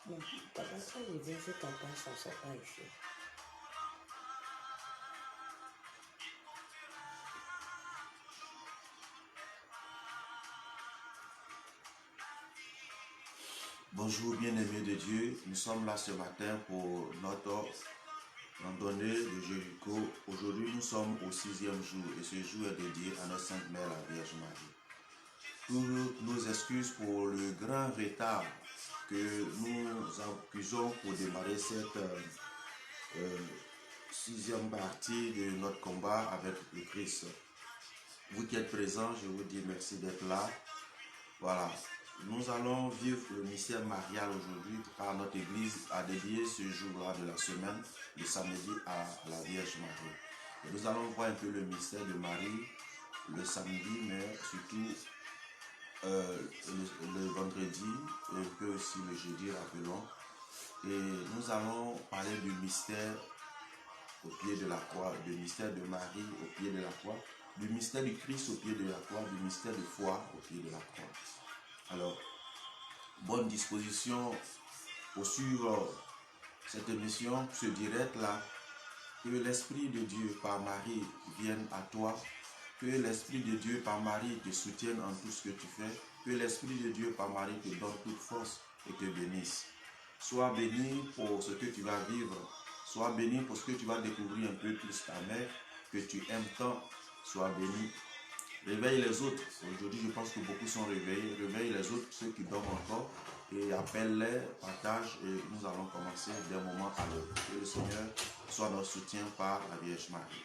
Non, papa, ça veut dire que papa, ça ne sort pas ici. Bonjour bien-aimés de Dieu, nous sommes là ce matin pour notre randonnée de Jéricho. Aujourd'hui nous sommes au 6e jour et ce jour est dédié à notre Sainte Mère la Vierge Marie. Toutes nos excuses pour le grand retard que nous accusons pour démarrer cette 6e partie de notre combat avec le Christ. Vous qui êtes présents, je vous dis merci d'être là. Voilà. Nous allons vivre le mystère marial aujourd'hui car notre église a dédié ce jour-là de la semaine, le samedi, à la Vierge Marie. Et nous allons voir un peu le mystère de Marie le samedi, mais surtout le vendredi et un peu aussi le jeudi, rappelons. Et nous allons parler du mystère au pied de la croix, du mystère de Marie au pied de la croix, du mystère du Christ au pied de la croix, du mystère de foi au pied de la croix. Alors, bonne disposition pour suivre cette émission, ce direct-là. Que l'Esprit de Dieu par Marie vienne à toi. Que l'Esprit de Dieu par Marie te soutienne en tout ce que tu fais. Que l'Esprit de Dieu par Marie te donne toute force et te bénisse. Sois béni pour ce que tu vas vivre. Sois béni pour ce que tu vas découvrir un peu plus ta mère, que tu aimes tant. Sois béni. Réveille les autres. Aujourd'hui, je pense que beaucoup sont réveillés. Réveille les autres, ceux qui dorment encore, et appelle-les, partage, et nous allons commencer d'un moment à l'autre. Que le Seigneur soit notre soutien par la Vierge Marie.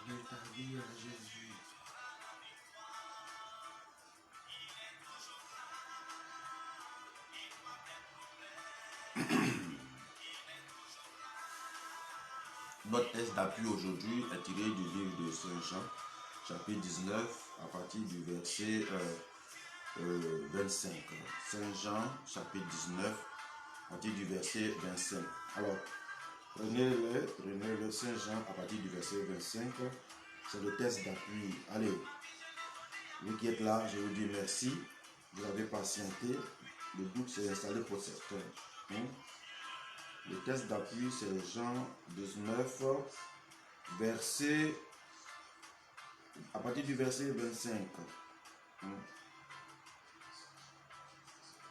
Donne ta vie à Jésus. Notre texte d'appui aujourd'hui est tiré du livre de Saint Jean, chapitre 19, à partir du verset 25. Saint Jean, chapitre 19, à partir du verset 25. Alors, prenez-le, Saint Jean, à partir du verset 25. C'est le texte d'appui. Allez, vous qui êtes là, je vous dis merci. Vous avez patienté. Le doute s'est installé pour certains. Le texte d'appui, c'est Jean 19, verset, à partir du verset 25.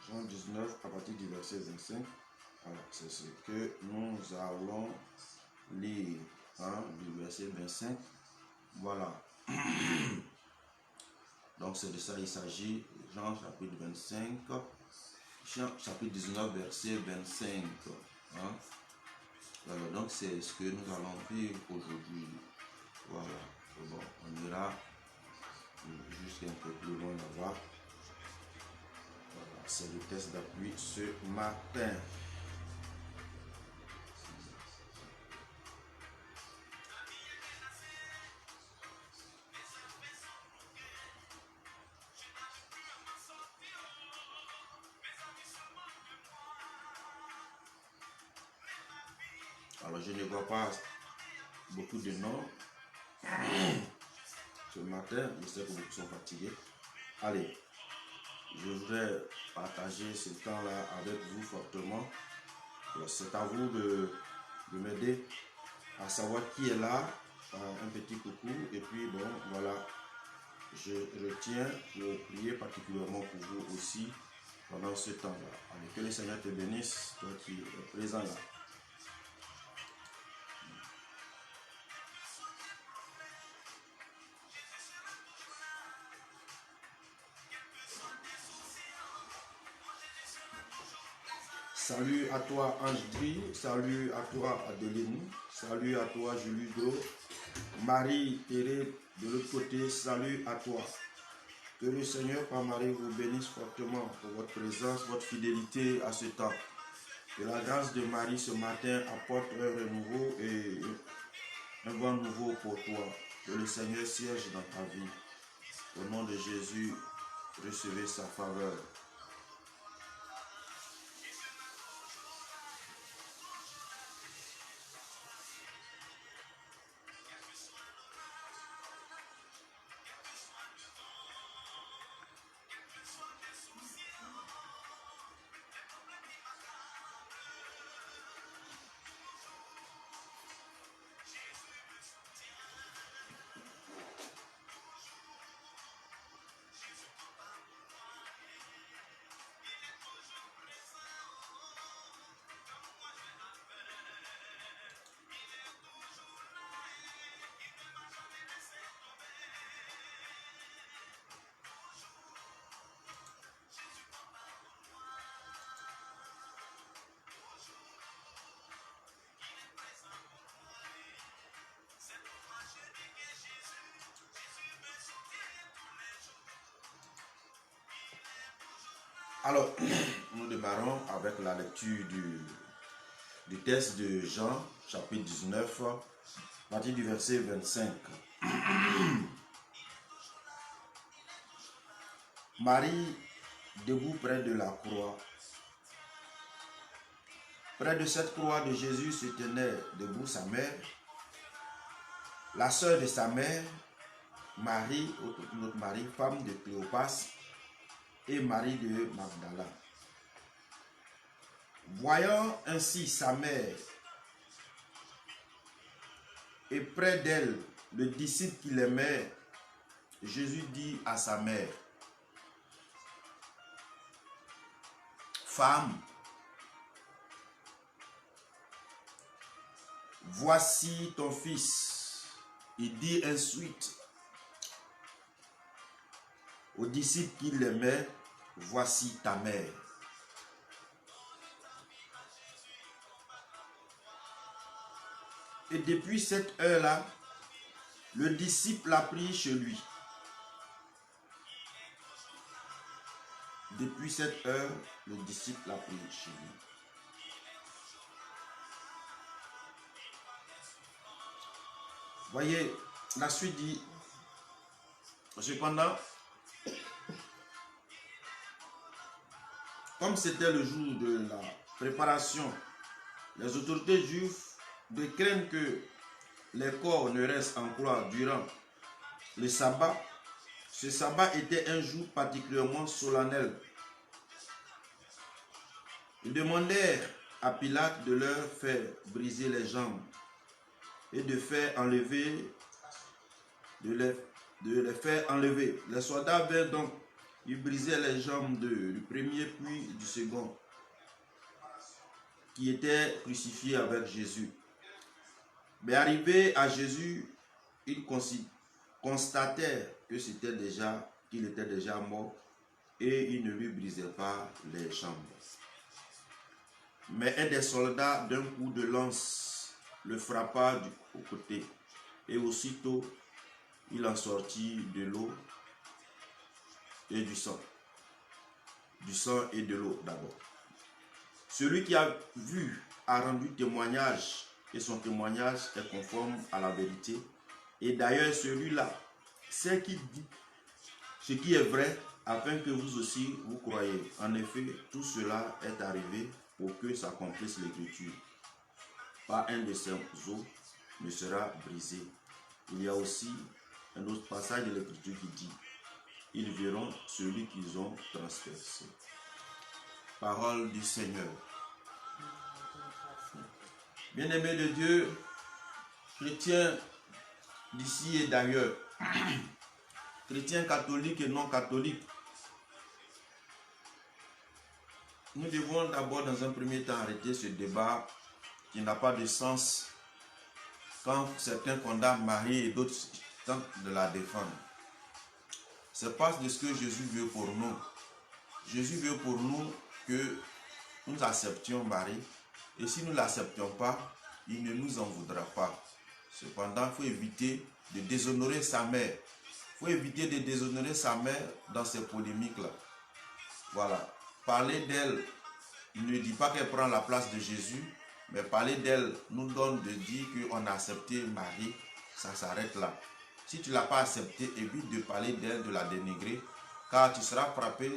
Jean 19, à partir du verset 25. Alors, c'est ce que nous allons lire. Du verset 25. Voilà. Donc, c'est de ça il s'agit. Jean chapitre 25. Jean chapitre 19, verset 25. Donc, c'est ce que nous allons vivre aujourd'hui. Voilà. Bon, on ira juste un peu plus loin là-bas. Voilà, c'est le test d'appui ce matin. Alors, je ne vois pas beaucoup de noms ce matin. Je sais que beaucoup sont fatigués. Allez. je voudrais partager ce temps-là avec vous fortement. C'est à vous de m'aider à savoir qui est là. Un petit coucou. Et puis bon, voilà. Je retiens pour prier particulièrement pour vous aussi pendant ce temps-là. Allez, que le Seigneur te bénisse, toi qui es présent là. Salut à toi Ange-Dri, salut à toi Adeline, salut à toi Julie Do, Marie-Thérèse de l'autre côté, salut à toi. Que le Seigneur par Marie vous bénisse fortement pour votre présence, votre fidélité à ce temps. Que la grâce de Marie ce matin apporte un renouveau et un vent nouveau pour toi. Que le Seigneur siège dans ta vie. Au nom de Jésus, recevez sa faveur. Alors, nous démarrons avec la lecture du texte de Jean, chapitre 19, à partir du verset 25. Marie, debout près de la croix. Près de cette croix de Jésus se tenait debout sa mère, la sœur de sa mère, Marie, notre Marie, femme de Cléopas, et Marie de Magdala. Voyant ainsi sa mère et près d'elle le disciple qu'il aimait, Jésus dit à sa mère, « Femme, voici ton fils. » Il dit ensuite au disciple qu'il aimait, « Voici ta mère. » Et depuis cette heure-là, le disciple l'a pris chez lui. Depuis cette heure, le disciple l'a pris chez lui. Voyez, la suite dit, cependant, comme c'était le jour de la préparation, les autorités juives de craindre que les corps ne restent en croix durant le sabbat. Ce sabbat était un jour particulièrement solennel. Ils demandèrent à Pilate de leur faire briser les jambes et de faire enlever, de les faire enlever. Les soldats vinrent donc, ils brisaient les jambes du premier puis du second, qui était crucifié avec Jésus. Mais arrivé à Jésus, ils constatèrent que qu'il était déjà mort et ils ne lui brisaient pas les jambes. Mais un des soldats, d'un coup de lance, le frappa au côté et aussitôt il en sortit de l'eau et du sang. Du sang et de l'eau d'abord. Celui qui a vu a rendu témoignage et son témoignage est conforme à la vérité. Et d'ailleurs, celui-là, c'est qui dit ce qui est vrai, afin que vous aussi vous croyez. En effet, tout cela est arrivé pour que s'accomplisse l'écriture. Pas un de ses os ne sera brisé. Il y a aussi un autre passage de l'écriture qui dit, ils verront celui qu'ils ont transpercé. Parole du Seigneur. Bien-aimés de Dieu, chrétiens d'ici et d'ailleurs, chrétiens catholiques et non catholiques, nous devons d'abord dans un premier temps arrêter ce débat qui n'a pas de sens quand certains condamnent Marie et d'autres tentent de la défendre. C'est pas de ce que Jésus veut pour nous. Jésus veut pour nous que nous acceptions Marie, et si nous ne l'acceptons pas, il ne nous en voudra pas. Cependant, il faut éviter de déshonorer sa mère. Il faut éviter de déshonorer sa mère dans ces polémiques-là. Voilà. Parler d'elle ne dit pas qu'elle prend la place de Jésus, mais parler d'elle nous donne de dire qu'on a accepté Marie, ça s'arrête là. Si tu ne l'as pas accepté, évite de parler d'elle, de la dénigrer, car tu seras frappé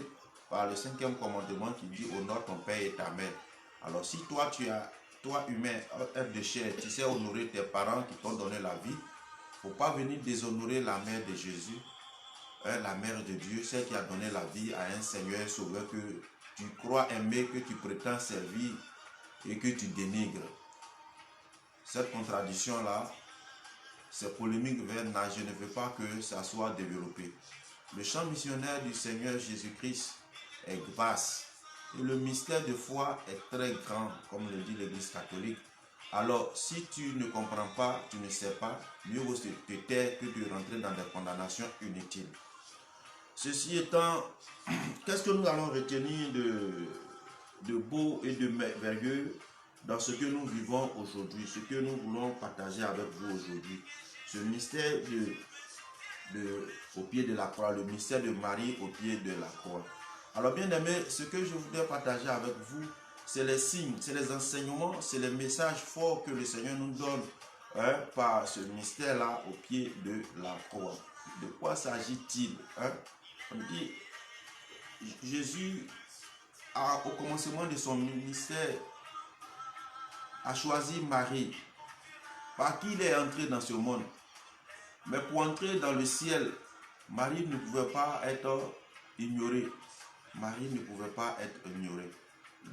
par le 5e commandement qui dit « Honore ton père et ta mère ». Alors si toi, toi humain, être de chair, tu sais honorer tes parents qui t'ont donné la vie, il ne faut pas venir déshonorer la mère de Jésus, la mère de Dieu, celle qui a donné la vie à un Seigneur sauveur que tu crois aimer, que tu prétends servir et que tu dénigres. Cette contradiction-là, ces polémiques vaines, je ne veux pas que ça soit développé. Le champ missionnaire du Seigneur Jésus-Christ est vaste et le mystère de foi est très grand, comme le dit l'Église catholique. Alors, si tu ne comprends pas, tu ne sais pas, mieux vaut te taire que de rentrer dans des condamnations inutiles. Ceci étant, qu'est-ce que nous allons retenir de beau et de merveilleux dans ce que nous vivons aujourd'hui, ce que nous voulons partager avec vous aujourd'hui? Ce mystère au pied de la croix, le mystère de Marie au pied de la croix. Alors bien aimé, ce que je voudrais partager avec vous, c'est les signes, c'est les enseignements, c'est les messages forts que le Seigneur nous donne par ce mystère-là au pied de la croix. De quoi s'agit-il? On dit, Jésus, au commencement de son ministère, a choisi Marie, par qui il est entré dans ce monde. Mais pour entrer dans le ciel, Marie ne pouvait pas être ignorée. Marie ne pouvait pas être ignorée.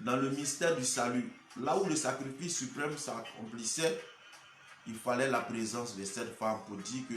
Dans le mystère du salut, là où le sacrifice suprême s'accomplissait, il fallait la présence de cette femme pour dire que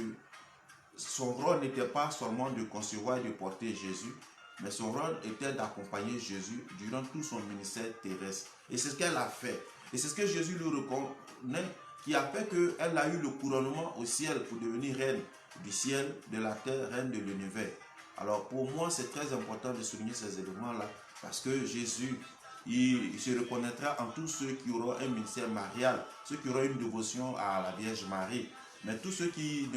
son rôle n'était pas seulement de concevoir et de porter Jésus, mais son rôle était d'accompagner Jésus durant tout son ministère terrestre. Et c'est ce qu'elle a fait. Et c'est ce que Jésus lui reconnaît, qui a fait qu'elle a eu le couronnement au ciel pour devenir reine du ciel, de la terre, reine de l'univers. Alors pour moi, c'est très important de souligner ces éléments-là, parce que Jésus, il se reconnaîtra en tous ceux qui auront un ministère marial, ceux qui auront une dévotion à la Vierge Marie. Mais tous ceux qui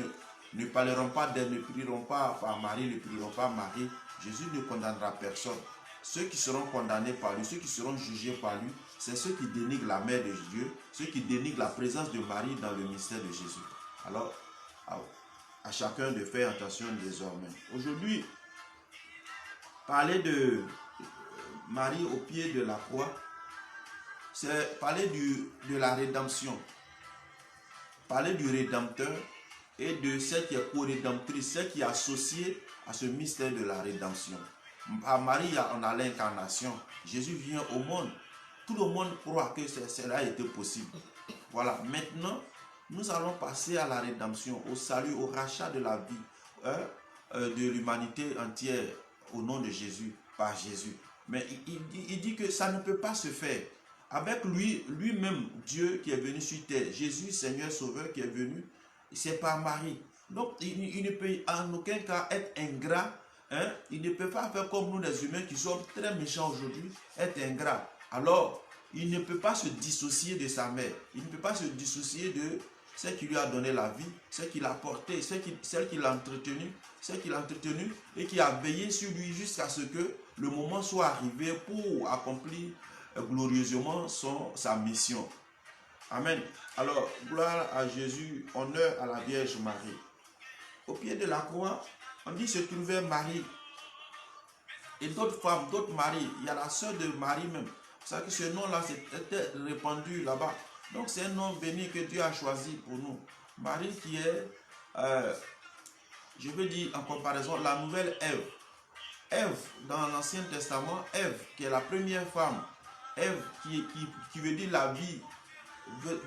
ne parleront pas d'elle, ne prieront pas par Marie, ne prieront pas Marie, Jésus ne condamnera personne. Ceux qui seront condamnés par lui, ceux qui seront jugés par lui, c'est ceux qui dénigrent la mère de Dieu, ceux qui dénigrent la présence de Marie dans le mystère de Jésus. Alors, à chacun de faire attention désormais. Aujourd'hui, parler de Marie au pied de la croix, c'est parler de la rédemption, parler du Rédempteur et de celle qui est co-rédemptrice, celle qui est associée à ce mystère de la rédemption. À Marie, on a l'incarnation. Jésus vient au monde. Tout le monde croit que cela a été possible. Voilà, maintenant, nous allons passer à la rédemption, au salut, au rachat de la vie de l'humanité entière au nom de Jésus, par Jésus. Mais il dit que ça ne peut pas se faire. Avec lui-même, Dieu qui est venu sur terre, Jésus, Seigneur Sauveur qui est venu, c'est par Marie. Donc, il ne peut en aucun cas être ingrat. Il ne peut pas faire comme nous les humains qui sommes très méchants aujourd'hui, être ingrat. Alors, il ne peut pas se dissocier de sa mère. Il ne peut pas se dissocier de celle qui lui a donné la vie, celle qui l'a porté, celle qui l'a entretenu, et qui a veillé sur lui jusqu'à ce que le moment soit arrivé pour accomplir glorieusement sa mission. Amen. Alors, gloire à Jésus, honneur à la Vierge Marie. Au pied de la croix, on dit se trouvait Marie et d'autres femmes, d'autres Marie. Il y a la sœur de Marie même. Vous savez que ce nom-là était répandu là-bas. Donc c'est un nom béni que Dieu a choisi pour nous. Marie qui est je veux dire en comparaison, la nouvelle Ève. Ève, dans l'Ancien Testament, Ève, qui est la première femme, Ève, qui veut dire la vie,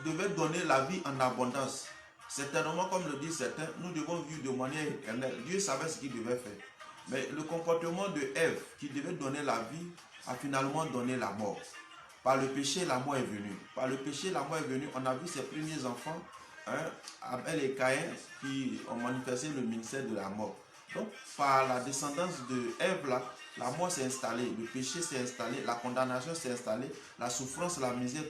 devait donner la vie en abondance. Certainement, comme le disent certains, nous devons vivre de manière éternelle. Dieu savait ce qu'il devait faire. Mais le comportement de Ève, qui devait donner la vie, a finalement donné la mort. Par le péché, la mort est venue. Par le péché, la mort est venue. On a vu ses premiers enfants, Abel et Caïn, qui ont manifesté le ministère de la mort. Donc, par la descendance de Ève, là, la mort s'est installée, le péché s'est installé, la condamnation s'est installée, la souffrance, la misère,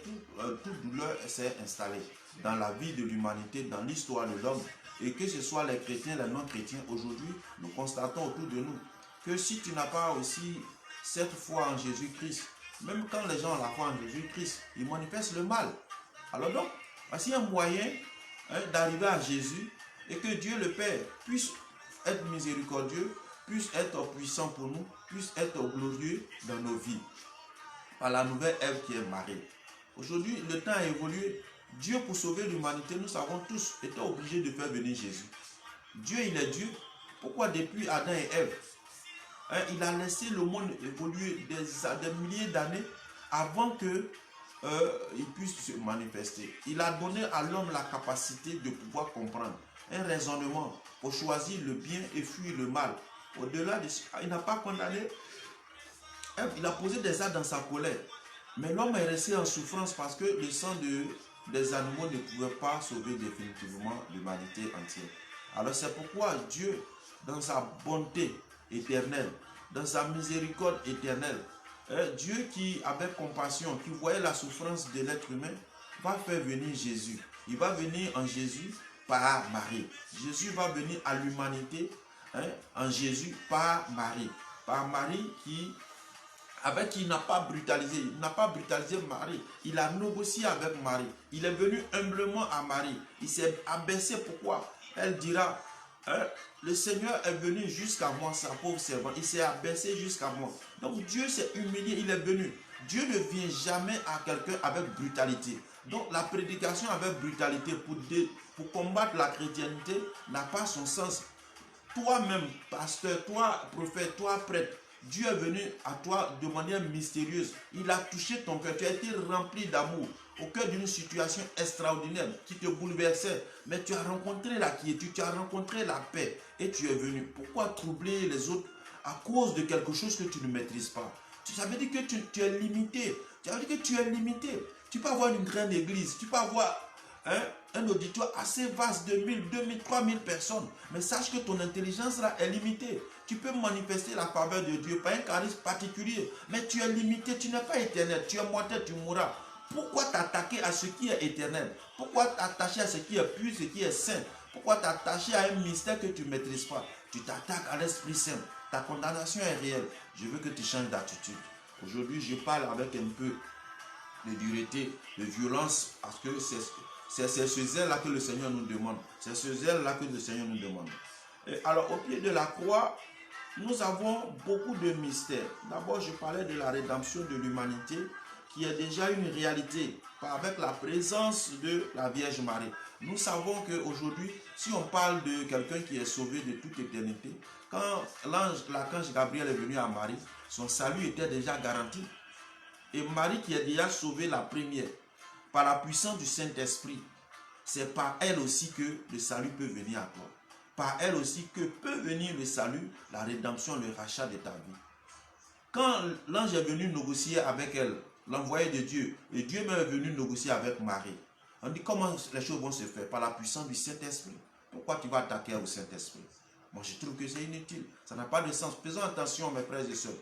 toute douleur s'est installée dans la vie de l'humanité, dans l'histoire de l'homme. Et que ce soit les chrétiens, les non-chrétiens, aujourd'hui, nous constatons autour de nous que si tu n'as pas aussi cette foi en Jésus-Christ, même quand les gens ont la foi en Jésus-Christ, ils manifestent le mal. Alors donc, voici un moyen d'arriver à Jésus et que Dieu le Père puisse être miséricordieux, puisse être puissant pour nous, puisse être glorieux dans nos vies. Par la nouvelle Ève qui est Marie. Aujourd'hui, le temps a évolué. Dieu, pour sauver l'humanité, nous savons tous, était obligé de faire venir Jésus. Dieu, il est Dieu. Pourquoi depuis Adam et Ève, il a laissé le monde évoluer des milliers d'années avant qu'il puisse se manifester. Il a donné à l'homme la capacité de pouvoir comprendre un raisonnement pour choisir le bien et fuir le mal. Au-delà de ça, il n'a pas condamné. Il a posé des actes dans sa colère. Mais l'homme est resté en souffrance parce que le sang des animaux ne pouvait pas sauver définitivement l'humanité entière. Alors c'est pourquoi Dieu, dans sa bonté éternelle, dans sa miséricorde éternelle, Dieu qui avait compassion, qui voyait la souffrance de l'être humain, va faire venir Jésus. Il va venir en Jésus par Marie. Jésus va venir à l'humanité en Jésus par Marie. Par Marie avec qui il n'a pas brutalisé. Il n'a pas brutalisé Marie. Il a négocié avec Marie. Il est venu humblement à Marie. Il s'est abaissé. Pourquoi? Elle dira, le Seigneur est venu jusqu'à moi, sa pauvre servante. Il s'est abaissé jusqu'à moi. Donc Dieu s'est humilié, il est venu. Dieu ne vient jamais à quelqu'un avec brutalité. Donc la prédication avec brutalité pour combattre la chrétienté n'a pas son sens. Toi-même, pasteur, toi, prophète, toi, prêtre, Dieu est venu à toi de manière mystérieuse. Il a touché ton cœur. Tu as été rempli d'amour au cœur d'une situation extraordinaire qui te bouleversait. Mais tu as rencontré la quiétude, tu as rencontré la paix et tu es venu. Pourquoi troubler les autres à cause de quelque chose que tu ne maîtrises pas? Ça veut dire que tu es limité. Ça veut dire que tu es limité. Tu peux avoir une grande église, tu peux avoir un auditoire assez vaste de 1000, 2000, 3000 personnes. Mais sache que ton intelligence là est limitée. Tu peux manifester la faveur de Dieu par un charisme particulier. Mais tu es limité, tu n'es pas éternel. Tu es mortel, tu mourras. Pourquoi t'attaquer à ce qui est éternel? Pourquoi t'attacher à ce qui est pur, ce qui est saint? Pourquoi t'attacher à un mystère que tu ne maîtrises pas? Tu t'attaques à l'Esprit Saint. Ta condamnation est réelle. Je veux que tu changes d'attitude. Aujourd'hui, je parle avec un peu de dureté, de violence, parce que c'est ce zèle-là que le Seigneur nous demande. C'est ce zèle-là que le Seigneur nous demande. Et alors, au pied de la croix, nous avons beaucoup de mystères. D'abord, je parlais de la rédemption de l'humanité, qui est déjà une réalité, avec la présence de la Vierge Marie. Nous savons qu'aujourd'hui, si on parle de quelqu'un qui est sauvé de toute éternité, quand l'archange Gabriel est venu à Marie, son salut était déjà garanti. Et Marie qui est déjà sauvée la première, par la puissance du Saint-Esprit, c'est par elle aussi que le salut peut venir à toi. Par elle aussi que peut venir le salut, la rédemption, le rachat de ta vie. Quand l'ange est venu négocier avec elle, l'envoyé de Dieu, et Dieu même est venu négocier avec Marie, on dit comment les choses vont se faire? Par la puissance du Saint-Esprit. Pourquoi tu vas attaquer au Saint-Esprit? Moi je trouve que c'est inutile, ça n'a pas de sens. Faisons attention mes frères et sœurs.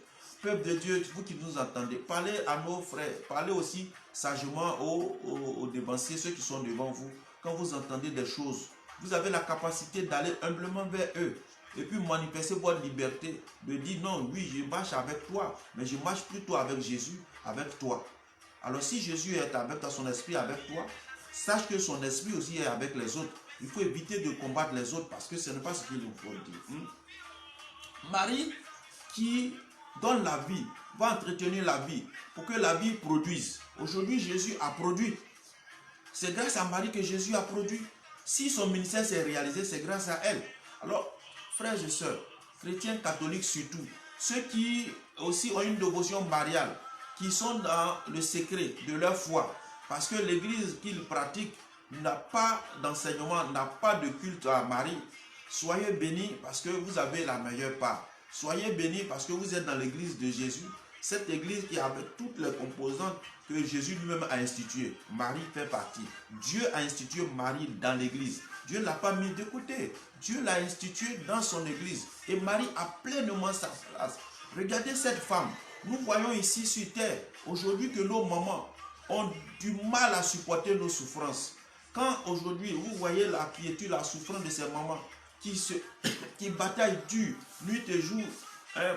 Peuple de Dieu, vous qui nous entendez, parlez à nos frères, parlez aussi sagement aux dévanciers, ceux qui sont devant vous. Quand vous entendez des choses, vous avez la capacité d'aller humblement vers eux et puis manifester votre liberté, de dire non, oui, je marche avec toi, mais je marche plutôt avec Jésus, avec toi. Alors si Jésus est avec toi, son esprit avec toi, sache que son esprit aussi est avec les autres. Il faut éviter de combattre les autres parce que ce n'est pas ce qu'il nous faut dire. Marie qui donne la vie, va entretenir la vie pour que la vie produise. Aujourd'hui, Jésus a produit. C'est grâce à Marie que Jésus a produit. Si son ministère s'est réalisé, c'est grâce à elle. Alors, frères et sœurs, chrétiens catholiques surtout, ceux qui aussi ont une dévotion mariale, qui sont dans le secret de leur foi, parce que l'église qu'ils pratiquent n'a pas d'enseignement, n'a pas de culte à Marie. Soyez bénis parce que vous avez la meilleure part. Soyez bénis parce que vous êtes dans l'église de Jésus. Cette église qui avec toutes les composantes que Jésus lui-même a instituées. Marie fait partie. Dieu a institué Marie dans l'église. Dieu ne l'a pas mis de côté. Dieu l'a institué dans son église. Et Marie a pleinement sa place. Regardez cette femme. Nous voyons ici sur terre, aujourd'hui, que nos mamans ont du mal à supporter nos souffrances. Quand aujourd'hui, vous voyez la quiétude, la souffrance de ces mamans qui bataillent dur, nuit et jour,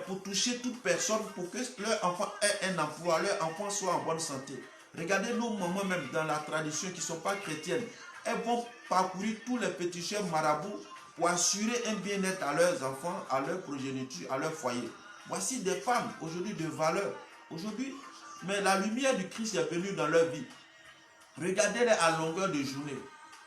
pour toucher toute personne, pour que leur enfant ait un emploi, leur enfant soit en bonne santé. Regardez nos mamans même dans la tradition qui ne sont pas chrétiennes. Elles vont parcourir tous les petits chefs marabouts pour assurer un bien-être à leurs enfants, à leur progéniture, à leur foyer. Voici des femmes aujourd'hui de valeur. Aujourd'hui, mais la lumière du Christ est venue dans leur vie. Regardez-les à longueur de journée,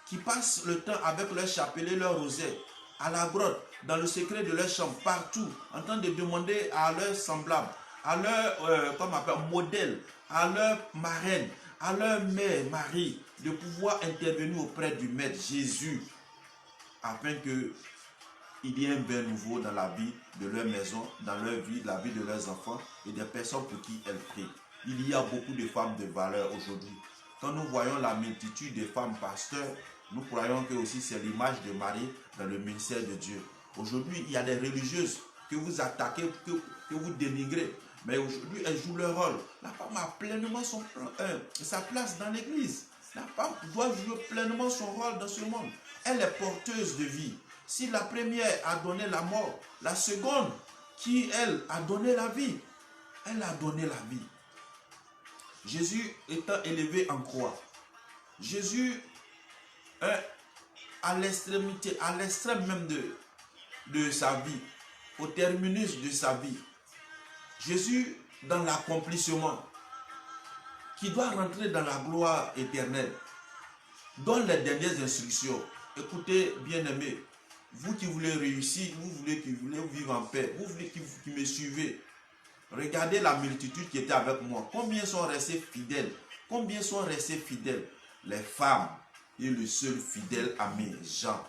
qui passent le temps avec leur chapelet, leur rosaire, à la grotte, dans le secret de leur chambre, partout, en train de demander à leurs semblables, à leur modèle, à leur marraine, à leur mère Marie, de pouvoir intervenir auprès du Maître Jésus, afin que il y ait un bain nouveau dans la vie de leur maison, dans leur vie, la vie de leurs enfants et des personnes pour qui elles prient. Il y a beaucoup de femmes de valeur aujourd'hui. Quand nous voyons la multitude de femmes pasteurs, nous croyons que aussi c'est l'image de Marie dans le ministère de Dieu. Aujourd'hui, il y a des religieuses que vous attaquez, que vous dénigrez. Mais aujourd'hui, elles jouent leur rôle. La femme a pleinement sa place dans l'église. La femme doit jouer pleinement son rôle dans ce monde. Elle est porteuse de vie. Si la première a donné la mort, la seconde, qui elle a donné la vie, elle a donné la vie. Jésus étant élevé en croix, Jésus à l'extrémité, à l'extrême même de sa vie, au terminus de sa vie, Jésus dans l'accomplissement, qui doit rentrer dans la gloire éternelle, donne les dernières instructions. Écoutez, bien-aimés, vous qui voulez réussir, vous voulez vivre en paix, vous voulez qui me suivez, regardez la multitude qui était avec moi. Combien sont restés fidèles? Combien sont restés fidèles? Les femmes et le seul fidèle ami, Jean.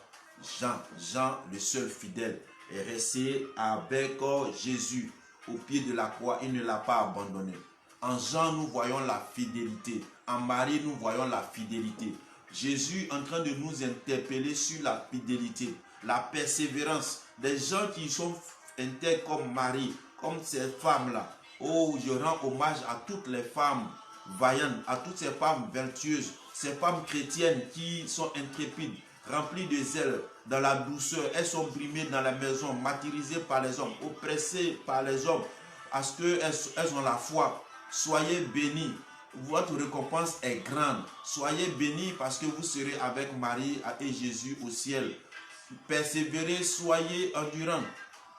Jean, le seul fidèle, est resté avec Jésus au pied de la croix. Il ne l'a pas abandonné. En Jean, nous voyons la fidélité. En Marie, nous voyons la fidélité. Jésus en train de nous interpeller sur la fidélité, la persévérance. Des gens qui sont intègres comme Marie, comme ces femmes-là. Oh, je rends hommage à toutes les femmes vaillantes, à toutes ces femmes vertueuses, ces femmes chrétiennes qui sont intrépides, remplies de zèle, dans la douceur. Elles sont brimées dans la maison, martyrisées par les hommes, oppressées par les hommes, parce qu'elles ont la foi. Soyez bénis. Votre récompense est grande. Soyez bénis parce que vous serez avec Marie et Jésus au ciel. Persévérez, soyez endurants.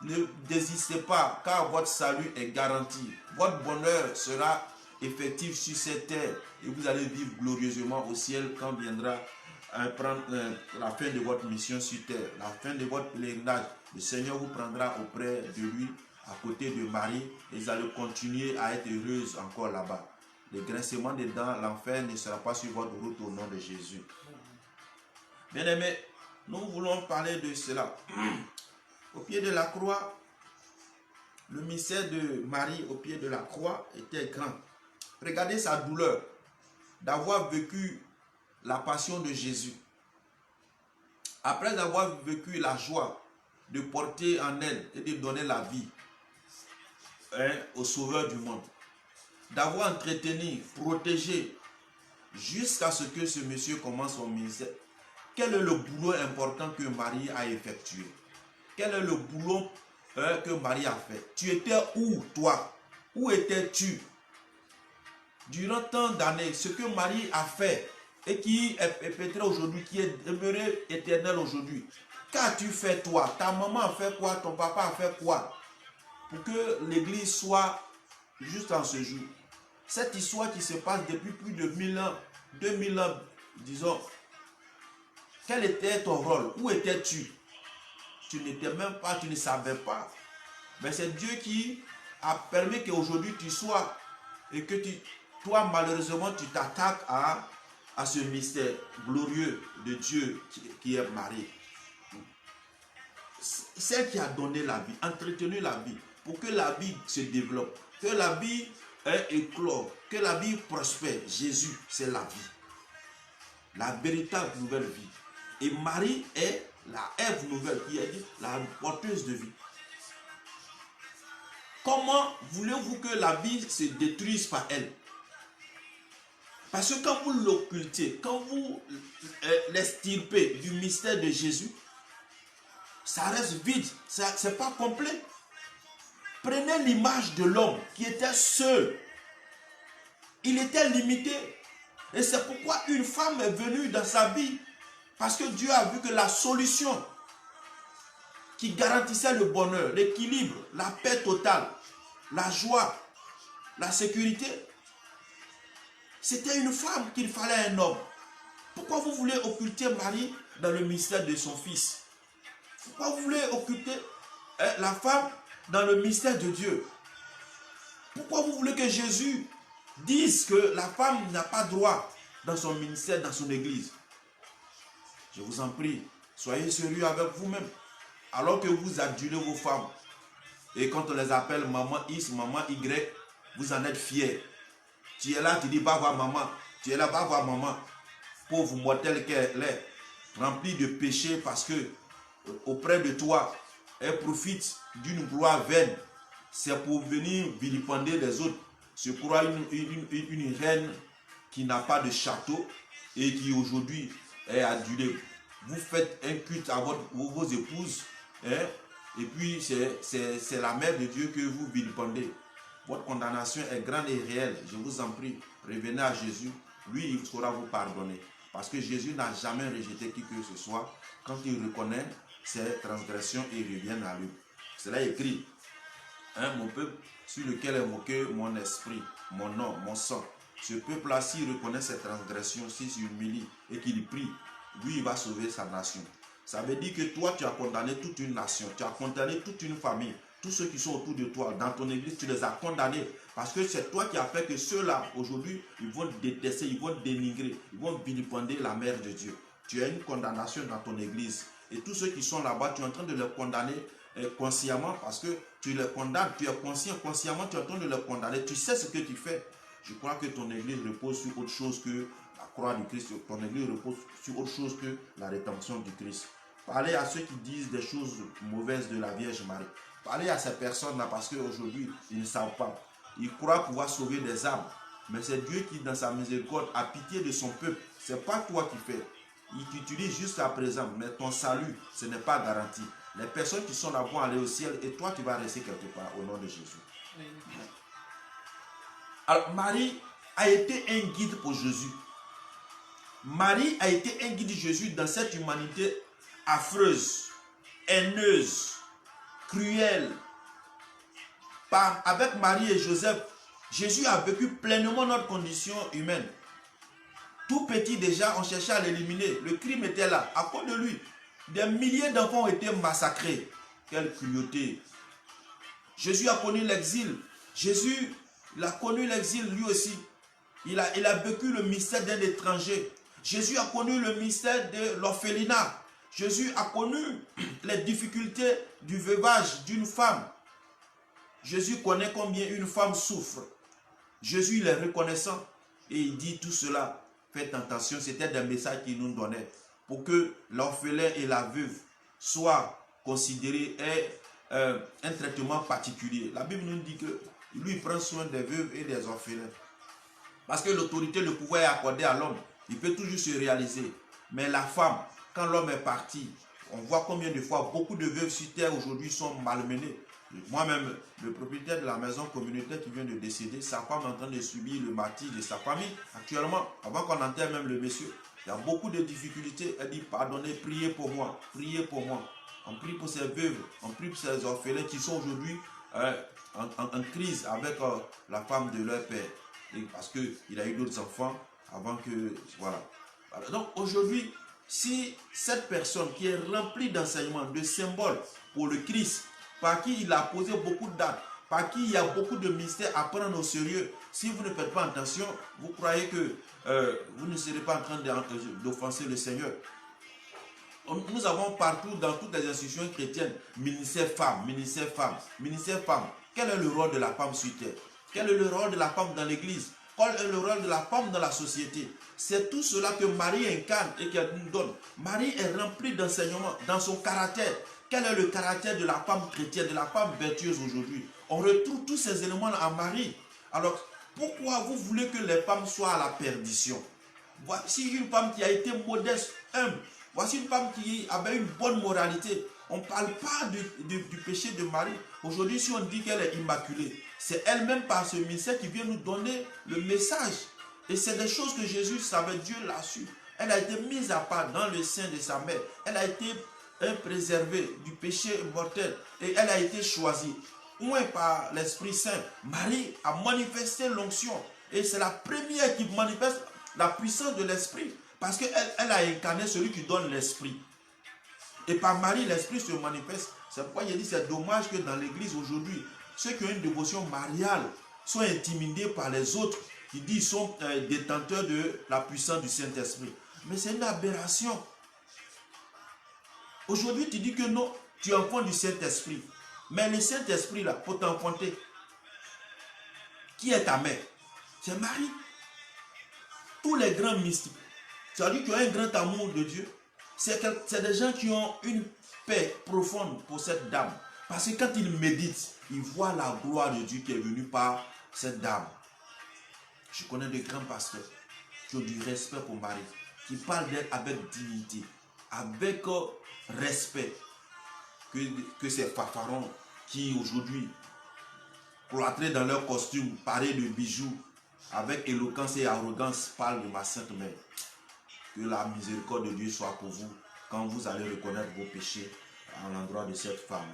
Ne désistez pas, car votre salut est garanti. Votre bonheur sera effectif sur cette terre et vous allez vivre glorieusement au ciel quand viendra prendre la fin de votre mission sur terre, la fin de votre pèlerinage. Le Seigneur vous prendra auprès de lui, à côté de Marie, et vous allez continuer à être heureuse encore là-bas. Le grincement des dents, l'enfer ne sera pas sur votre route au nom de Jésus. Bien-aimés, nous voulons parler de cela. Au pied de la croix, le mystère de Marie au pied de la croix était grand. Regardez sa douleur d'avoir vécu la passion de Jésus. Après avoir vécu la joie de porter en elle et de donner la vie au Sauveur du monde. D'avoir entretenu, protégé, jusqu'à ce que ce monsieur commence son ministère. Quel est le boulot important que Marie a effectué? Quel est le boulot que Marie a fait? Tu étais où, toi? Où étais-tu? Durant tant d'années, ce que Marie a fait et qui est perpétré aujourd'hui, qui est demeuré éternel aujourd'hui. Qu'as-tu fait, toi? Ta maman a fait quoi? Ton papa a fait quoi? Pour que l'église soit juste en ce jour. Cette histoire qui se passe depuis plus de 1000 ans, 2000 ans, disons, quel était ton rôle? Où étais-tu? tu n'étais même pas, tu ne savais pas. Mais c'est Dieu qui a permis qu'aujourd'hui tu sois et que toi malheureusement tu t'attaques à ce mystère glorieux de Dieu qui est Marie. Celle qui a donné la vie, entretenu la vie, pour que la vie se développe, que la vie éclore, que la vie prospère. Jésus, c'est la vie. La véritable nouvelle vie. Et Marie est la Ève nouvelle, qui est dit la porteuse de vie. Comment voulez-vous que la vie se détruise par elle? Parce que quand vous l'occultez, quand vous l'extirpez du mystère de Jésus, ça reste vide, ça c'est pas complet. Prenez l'image de l'homme qui était seul. Il était limité. Et c'est pourquoi une femme est venue dans sa vie. Parce que Dieu a vu que la solution qui garantissait le bonheur, l'équilibre, la paix totale, la joie, la sécurité, c'était une femme qu'il fallait un homme. Pourquoi vous voulez occulter Marie dans le mystère de son fils? Pourquoi vous voulez occulter la femme dans le mystère de Dieu? Pourquoi vous voulez que Jésus dise que la femme n'a pas droit dans son ministère, dans son église? Je vous en prie, soyez sérieux avec vous-même. Alors que vous adulez vos femmes, et quand on les appelle maman X, maman Y, vous en êtes fiers. Tu es là, tu dis, va voir maman. Tu es là, va voir maman. Pauvre mortelle qu'elle est, remplie de péchés parce que auprès de toi, elle profite d'une gloire vaine. C'est pour venir vilipender les autres. Se croit une reine qui n'a pas de château et qui aujourd'hui est adulée. Vous faites un culte à vos épouses, hein, et puis c'est la mère de Dieu que vous vilipendez. Votre condamnation est grande et réelle. Je vous en prie, revenez à Jésus. Lui, il saura vous pardonner. Parce que Jésus n'a jamais rejeté qui que ce soit. Quand il reconnaît ses transgressions, il revient à lui. Cela est écrit. Hein, mon peuple sur lequel est moqué mon esprit, mon nom, mon sang. Ce peuple-là, s'il reconnaît ses transgressions, s'il s'humilie et qu'il prie, lui, il va sauver sa nation. Ça veut dire que toi, tu as condamné toute une nation, tu as condamné toute une famille, tous ceux qui sont autour de toi, dans ton église, tu les as condamnés. Parce que c'est toi qui as fait que ceux-là, aujourd'hui, ils vont détester, ils vont dénigrer, ils vont vilipender la mère de Dieu. Tu as une condamnation dans ton église. Et tous ceux qui sont là-bas, tu es en train de les condamner consciemment parce que tu les condamnes, tu es consciemment tu es en train de les condamner, tu sais ce que tu fais. Je crois que ton église repose sur autre chose que la croix du Christ, ton église repose sur autre chose que la rédemption du Christ. Parlez à ceux qui disent des choses mauvaises de la Vierge Marie. Parlez à ces personnes-là parce qu'aujourd'hui, ils ne savent pas. Ils croient pouvoir sauver des âmes. Mais c'est Dieu qui, dans sa miséricorde, a pitié de son peuple. Ce n'est pas toi qui fais. Il t'utilise juste à présent, mais ton salut, ce n'est pas garanti. Les personnes qui sont là vont aller au ciel et toi, tu vas rester quelque part au nom de Jésus. Alors, Marie a été un guide pour Jésus. Marie a été un guide de Jésus dans cette humanité affreuse, haineuse, cruelle. Avec Marie et Joseph, Jésus a vécu pleinement notre condition humaine. Tout petit déjà, on cherchait à l'éliminer. Le crime était là. À cause de lui, des milliers d'enfants ont été massacrés. Quelle cruauté. Jésus a connu l'exil. Jésus, il a connu l'exil lui aussi. Il a vécu le mystère d'un étranger. Jésus a connu le mystère de l'orphelinat. Jésus a connu les difficultés du veuvage d'une femme. Jésus connaît combien une femme souffre. Jésus, il est reconnaissant. Et il dit tout cela. Faites attention, c'était des messages qu'il nous donnait. Pour que l'orphelin et la veuve soient considérés un traitement particulier. La Bible nous dit que lui, il prend soin des veuves et des orphelins. Parce que l'autorité, le pouvoir est accordé à l'homme. Il peut toujours se réaliser. Mais la femme, quand l'homme est parti, on voit combien de fois beaucoup de veuves sur terre aujourd'hui sont malmenées. Moi-même, le propriétaire de la maison communautaire qui vient de décéder, sa femme est en train de subir le martyre de sa famille. Actuellement, avant qu'on enterre même le monsieur, il y a beaucoup de difficultés. Elle dit, pardonnez, priez pour moi, priez pour moi. On prie pour ces veuves, on prie pour ces orphelins qui sont aujourd'hui en crise avec la femme de leur père. Et parce qu'il a eu d'autres enfants avant que... Voilà. Donc aujourd'hui, si cette personne qui est remplie d'enseignements, de symboles pour le Christ, par qui il a posé beaucoup de dates, par qui il y a beaucoup de mystères à prendre au sérieux, si vous ne faites pas attention, vous croyez que vous ne serez pas en train d'offenser le Seigneur. Nous avons partout, dans toutes les institutions chrétiennes, ministère femme, ministère femme, ministère femme. Quel est le rôle de la femme sur terre? Quel est le rôle de la femme dans l'église? Quel est le rôle de la femme dans la société? C'est tout cela que Marie incarne et qu'elle nous donne. Marie est remplie d'enseignements dans son caractère. Quel est le caractère de la femme chrétienne, de la femme vertueuse aujourd'hui? On retrouve tous ces éléments en Marie. Alors, pourquoi vous voulez que les femmes soient à la perdition? Voici une femme qui a été modeste, humble. Voici une femme qui avait une bonne moralité. On ne parle pas du péché de Marie. Aujourd'hui, si on dit qu'elle est immaculée, c'est elle-même par ce ministère qui vient nous donner le message. Et c'est des choses que Jésus savait, Dieu l'a su. Elle a été mise à part dans le sein de sa mère. Elle a été préservée du péché mortel. Et elle a été choisie. Ouin par l'Esprit Saint. Marie a manifesté l'onction. Et c'est la première qui manifeste la puissance de l'Esprit. Parce qu'elle a incarné celui qui donne l'Esprit. Et par Marie, l'Esprit se manifeste. C'est pourquoi il dit c'est dommage que dans l'église aujourd'hui, ceux qui ont une dévotion mariale sont intimidés par les autres qui disent qu'ils sont détenteurs de la puissance du Saint-Esprit. Mais c'est une aberration. Aujourd'hui, tu dis que non, tu es enfant du Saint-Esprit. Mais le Saint-Esprit, là, pour t'enfanter, qui est ta mère? C'est Marie. Tous les grands mystiques, c'est-à-dire qui ont un grand amour de Dieu, c'est des gens qui ont une paix profonde pour cette dame. Parce que quand ils méditent, ils voient la gloire de Dieu qui est venue par cette dame. Je connais des grands pasteurs qui ont du respect pour Marie, qui parlent d'elle avec dignité, avec respect, que ces fanfarons qui aujourd'hui, cloîtrés dans leur costume, parés de bijoux, avec éloquence et arrogance, parlent de ma sainte mère. Que la miséricorde de Dieu soit pour vous quand vous allez reconnaître vos péchés à l'endroit de cette femme.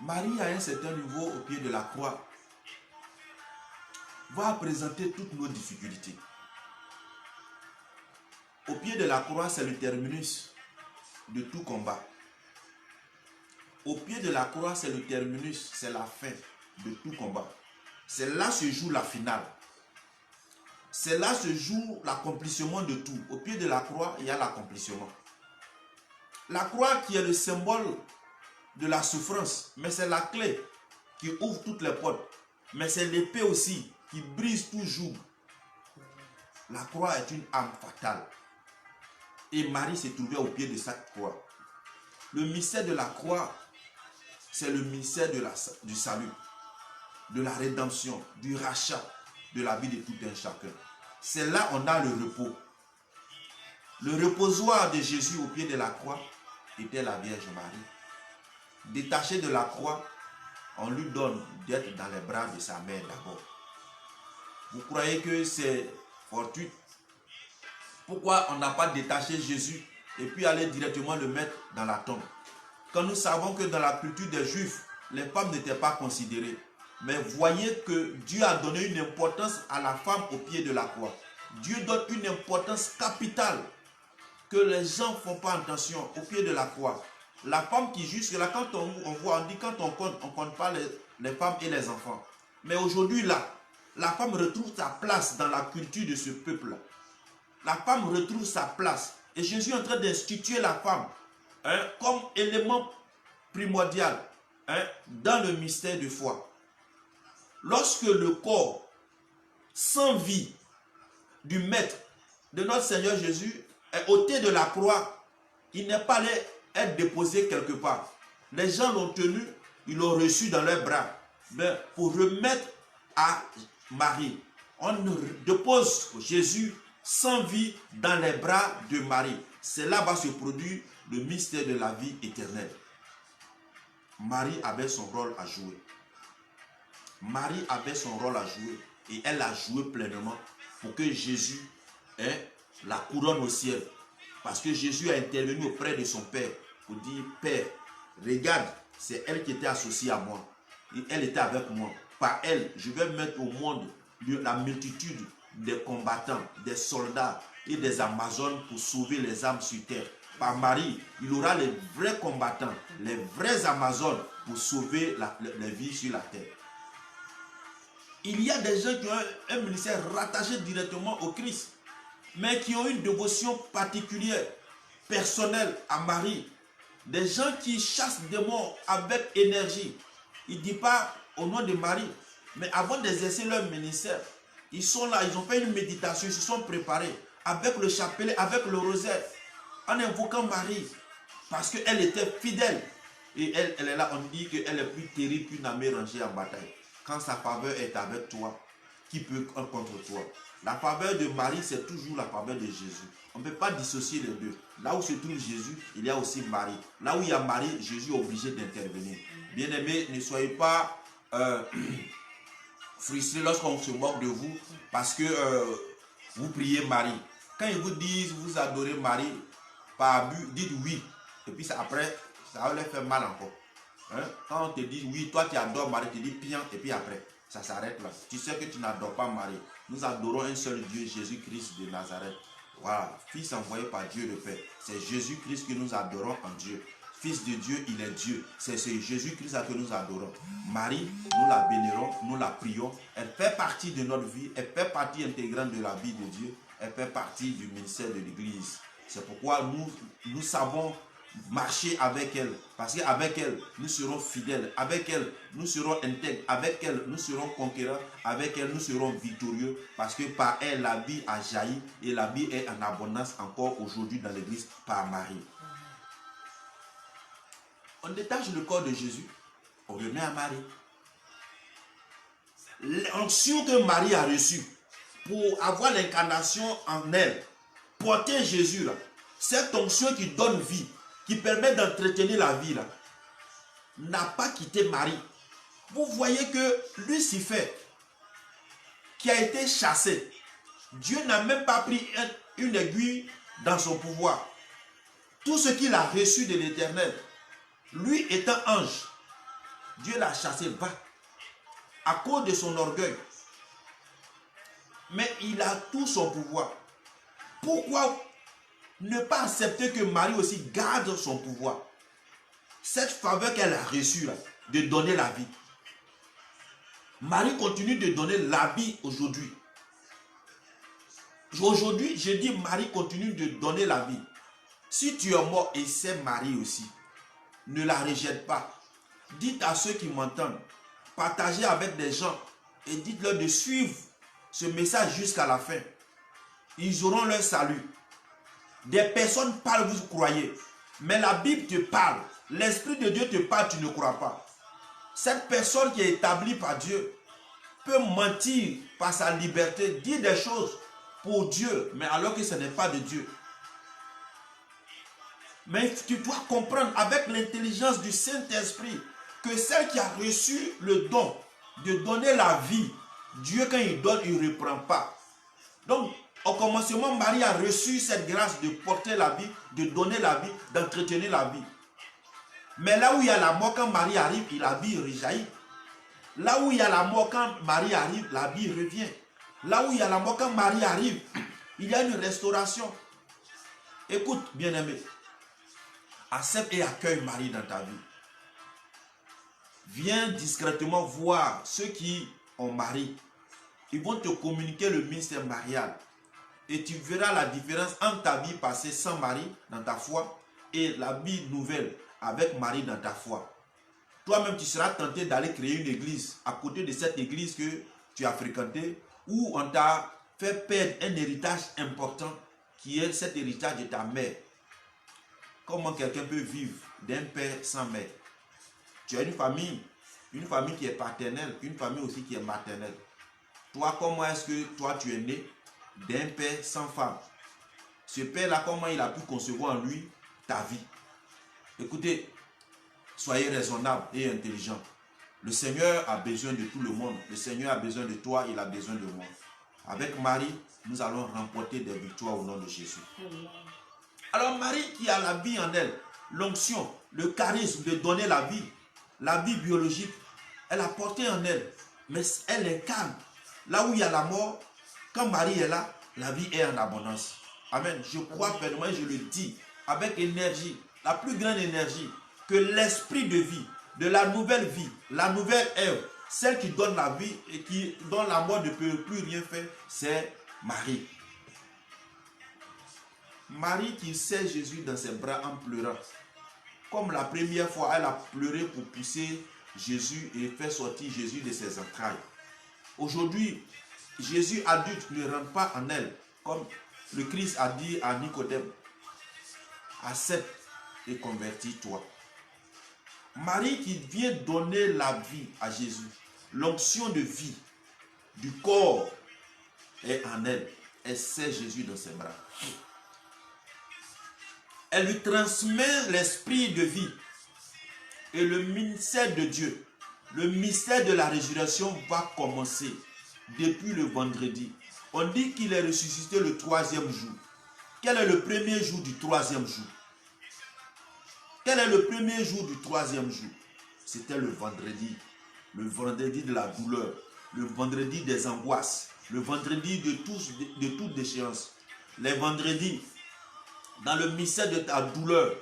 Marie, à un certain niveau, au pied de la croix, va présenter toutes nos difficultés. Au pied de la croix, c'est le terminus de tout combat. Au pied de la croix, c'est le terminus, c'est la fin de tout combat. C'est là se joue la finale. C'est là se joue l'accomplissement de tout. Au pied de la croix, il y a l'accomplissement. La croix qui est le symbole de la souffrance, mais c'est la clé qui ouvre toutes les portes. Mais c'est l'épée aussi qui brise tout joug. La croix est une arme fatale. Et Marie s'est trouvée au pied de cette croix. Le mystère de la croix, c'est le mystère du salut, de la rédemption, du rachat de la vie de tout un chacun. C'est là on a le repos. Le reposoir de Jésus au pied de la croix était la Vierge Marie. Détaché de la croix, on lui donne d'être dans les bras de sa mère d'abord. Vous croyez que c'est fortuit? Pourquoi on n'a pas détaché Jésus et puis aller directement le mettre dans la tombe? Quand nous savons que dans la culture des Juifs, les femmes n'étaient pas considérées. Mais voyez que Dieu a donné une importance à la femme au pied de la croix. Dieu donne une importance capitale que les gens ne font pas attention au pied de la croix. La femme qui jusque-là, quand on voit, on dit quand on compte pas les femmes et les enfants. Mais aujourd'hui là, la femme retrouve sa place dans la culture de ce peuple-là. La femme retrouve sa place. Et Jésus est en train d'instituer la femme comme élément primordial dans le mystère de foi. Lorsque le corps sans vie du Maître, de notre Seigneur Jésus, est ôté de la croix, il n'est pas allé être déposé quelque part. Les gens l'ont tenu, ils l'ont reçu dans leurs bras. Mais pour remettre à Marie, on dépose Jésus sans vie dans les bras de Marie. C'est là va se produire le mystère de la vie éternelle. Marie avait son rôle à jouer. Marie avait son rôle à jouer et elle a joué pleinement pour que Jésus ait la couronne au ciel. Parce que Jésus a intervenu auprès de son Père pour dire, Père, regarde, c'est elle qui était associée à moi. Et elle était avec moi. Par elle, je vais mettre au monde la multitude des combattants, des soldats, et des Amazones pour sauver les âmes sur terre. Par Marie, il aura les vrais combattants, les vrais Amazones pour sauver les vies sur la terre. Il y a des gens qui ont un ministère rattaché directement au Christ, mais qui ont une dévotion particulière, personnelle à Marie. Des gens qui chassent des démons avec énergie. Il ne dit pas au nom de Marie, mais avant d'exercer leur ministère, ils sont là, ils ont fait une méditation, ils se sont préparés avec le chapelet, avec le rosaire, en invoquant Marie, parce qu'elle était fidèle. Et elle est là, on dit qu'elle est plus terrible qu'une armée rangée en bataille. Quand sa faveur est avec toi, qui peut contre toi? La faveur de Marie, c'est toujours la faveur de Jésus. On ne peut pas dissocier les deux. Là où se trouve Jésus, il y a aussi Marie. Là où il y a Marie, Jésus est obligé d'intervenir. Bien-aimés, ne soyez pas frustrés lorsqu'on se moque de vous parce que vous priez Marie. Quand ils vous disent vous adorez Marie par abus, dites oui. Et puis après, ça va leur faire mal encore. Hein? Quand on te dit oui, toi tu adores Marie, tu dis bien, et puis après, ça s'arrête là. Tu sais que tu n'adores pas Marie. Nous adorons un seul Dieu, Jésus-Christ de Nazareth. Voilà, Fils envoyé par Dieu le Père. C'est Jésus-Christ que nous adorons en Dieu. Fils de Dieu, il est Dieu. C'est Jésus-Christ que nous adorons. Marie, nous la bénirons, nous la prions. Elle fait partie de notre vie, elle fait partie intégrante de la vie de Dieu. Elle fait partie du ministère de l'Église. C'est pourquoi nous savons marcher avec elle, parce qu'avec elle, nous serons fidèles, avec elle, nous serons intègres, avec elle, nous serons conquérants, avec elle, nous serons victorieux, parce que par elle, la vie a jailli et la vie est en abondance encore aujourd'hui dans l'église par Marie. On détache le corps de Jésus, on remet à Marie. L'onction que Marie a reçue pour avoir l'incarnation en elle, porter Jésus là, cette onction qui donne vie, qui permet d'entretenir la vie là, n'a pas quitté Marie. Vous voyez que Lucifer, qui a été chassé, Dieu n'a même pas pris une aiguille dans son pouvoir. Tout ce qu'il a reçu de l'Éternel, lui étant ange, Dieu l'a chassé bas à cause de son orgueil. Mais il a tout son pouvoir. Pourquoi ne pas accepter que Marie aussi garde son pouvoir? Cette faveur qu'elle a reçue là, de donner la vie. Marie continue de donner la vie aujourd'hui. Aujourd'hui, je dis Marie continue de donner la vie. Si tu es mort et c'est Marie aussi, ne la rejette pas. Dites à ceux qui m'entendent, partagez avec des gens et dites-leur de suivre ce message jusqu'à la fin. Ils auront leur salut. Des personnes parlent, vous croyez. Mais la Bible te parle. L'Esprit de Dieu te parle, tu ne crois pas. Cette personne qui est établie par Dieu peut mentir par sa liberté, dire des choses pour Dieu, mais alors que ce n'est pas de Dieu. Mais tu dois comprendre avec l'intelligence du Saint-Esprit que celle qui a reçu le don de donner la vie, Dieu quand il donne, il ne reprend pas. Donc, au commencement, Marie a reçu cette grâce de porter la vie, de donner la vie, d'entretenir la vie. Mais là où il y a la mort, quand Marie arrive, la vie rejaillit. Là où il y a la mort, quand Marie arrive, la vie revient. Là où il y a la mort, quand Marie arrive, il y a une restauration. Écoute, bien-aimé, accepte et accueille Marie dans ta vie. Viens discrètement voir ceux qui ont Marie. Ils vont te communiquer le mystère marial. Et tu verras la différence entre ta vie passée sans Marie dans ta foi et la vie nouvelle avec Marie dans ta foi. Toi-même, tu seras tenté d'aller créer une église à côté de cette église que tu as fréquentée où on t'a fait perdre un héritage important qui est cet héritage de ta mère. Comment quelqu'un peut vivre d'un père sans mère? Tu as une famille qui est paternelle, une famille aussi qui est maternelle. Toi, comment est-ce que toi tu es né d'un père sans femme? Ce père-là, comment il a pu concevoir en lui ta vie? Écoutez, soyez raisonnable et intelligent. Le Seigneur a besoin de tout le monde. Le Seigneur a besoin de toi, il a besoin de moi. Avec Marie, nous allons remporter des victoires au nom de Jésus. Alors Marie qui a la vie en elle, l'onction, le charisme de donner la vie biologique, elle a porté en elle, mais elle incarne. Là où il y a la mort, quand Marie est là, la vie est en abondance. Amen. Je crois fermement et je le dis avec énergie, la plus grande énergie, que l'esprit de vie, de la nouvelle vie, la nouvelle Ève, celle qui donne la vie et dont la mort ne peut plus rien faire, c'est Marie. Marie qui serre Jésus dans ses bras en pleurant. Comme la première fois, elle a pleuré pour pousser Jésus et faire sortir Jésus de ses entrailles. Aujourd'hui, Jésus adulte ne rentre pas en elle, comme le Christ a dit à Nicodème. Accepte et convertis-toi. Marie qui vient donner la vie à Jésus, l'onction de vie du corps est en elle. Elle serre Jésus dans ses bras. Elle lui transmet l'esprit de vie et le ministère de Dieu. Le mystère de la résurrection va commencer depuis le vendredi. On dit qu'il est ressuscité le 3e jour. Quel est le premier jour du 3e jour? Quel est le premier jour du 3e jour? C'était le vendredi de la douleur, le vendredi des angoisses, le vendredi de toute déchéance. Les vendredis, dans le mystère de ta douleur,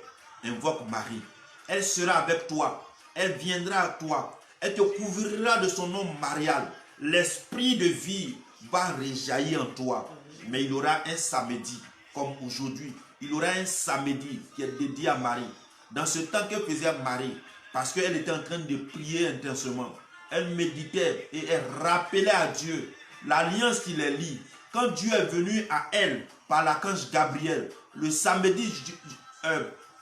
invoque Marie. Elle sera avec toi, elle viendra à toi, elle te couvrira de son nom marial. L'esprit de vie va rejaillir en toi. Mais il y aura un samedi, comme aujourd'hui, il y aura un samedi qui est dédié à Marie. Dans ce temps que faisait Marie, parce qu'elle était en train de prier intensément, elle méditait et elle rappelait à Dieu l'alliance qui les lie. Quand Dieu est venu à elle par l'archange Gabriel, le samedi,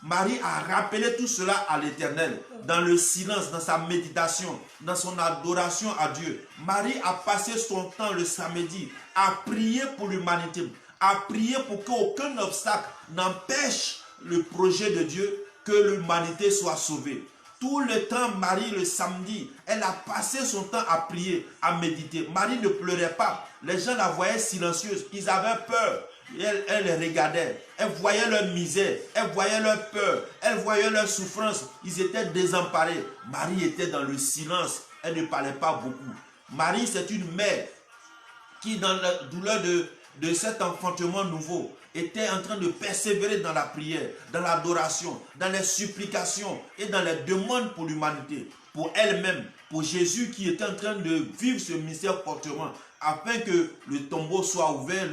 Marie a rappelé tout cela à l'Éternel, dans le silence, dans sa méditation, dans son adoration à Dieu. Marie a passé son temps le samedi à prier pour l'humanité, à prier pour qu'aucun obstacle n'empêche le projet de Dieu que l'humanité soit sauvée. Tout le temps, Marie, le samedi, elle a passé son temps à prier, à méditer. Marie ne pleurait pas. Les gens la voyaient silencieuse. Ils avaient peur. Elle les regardait. Elle voyait leur misère. Elle voyait leur peur. Elle voyait leur souffrance. Ils étaient désemparés. Marie était dans le silence. Elle ne parlait pas beaucoup. Marie, c'est une mère qui, dans la douleur de cet enfantement nouveau, était en train de persévérer dans la prière, dans l'adoration, dans les supplications et dans les demandes pour l'humanité, pour elle-même, pour Jésus qui était en train de vivre ce mystère fortement, afin que le tombeau soit ouvert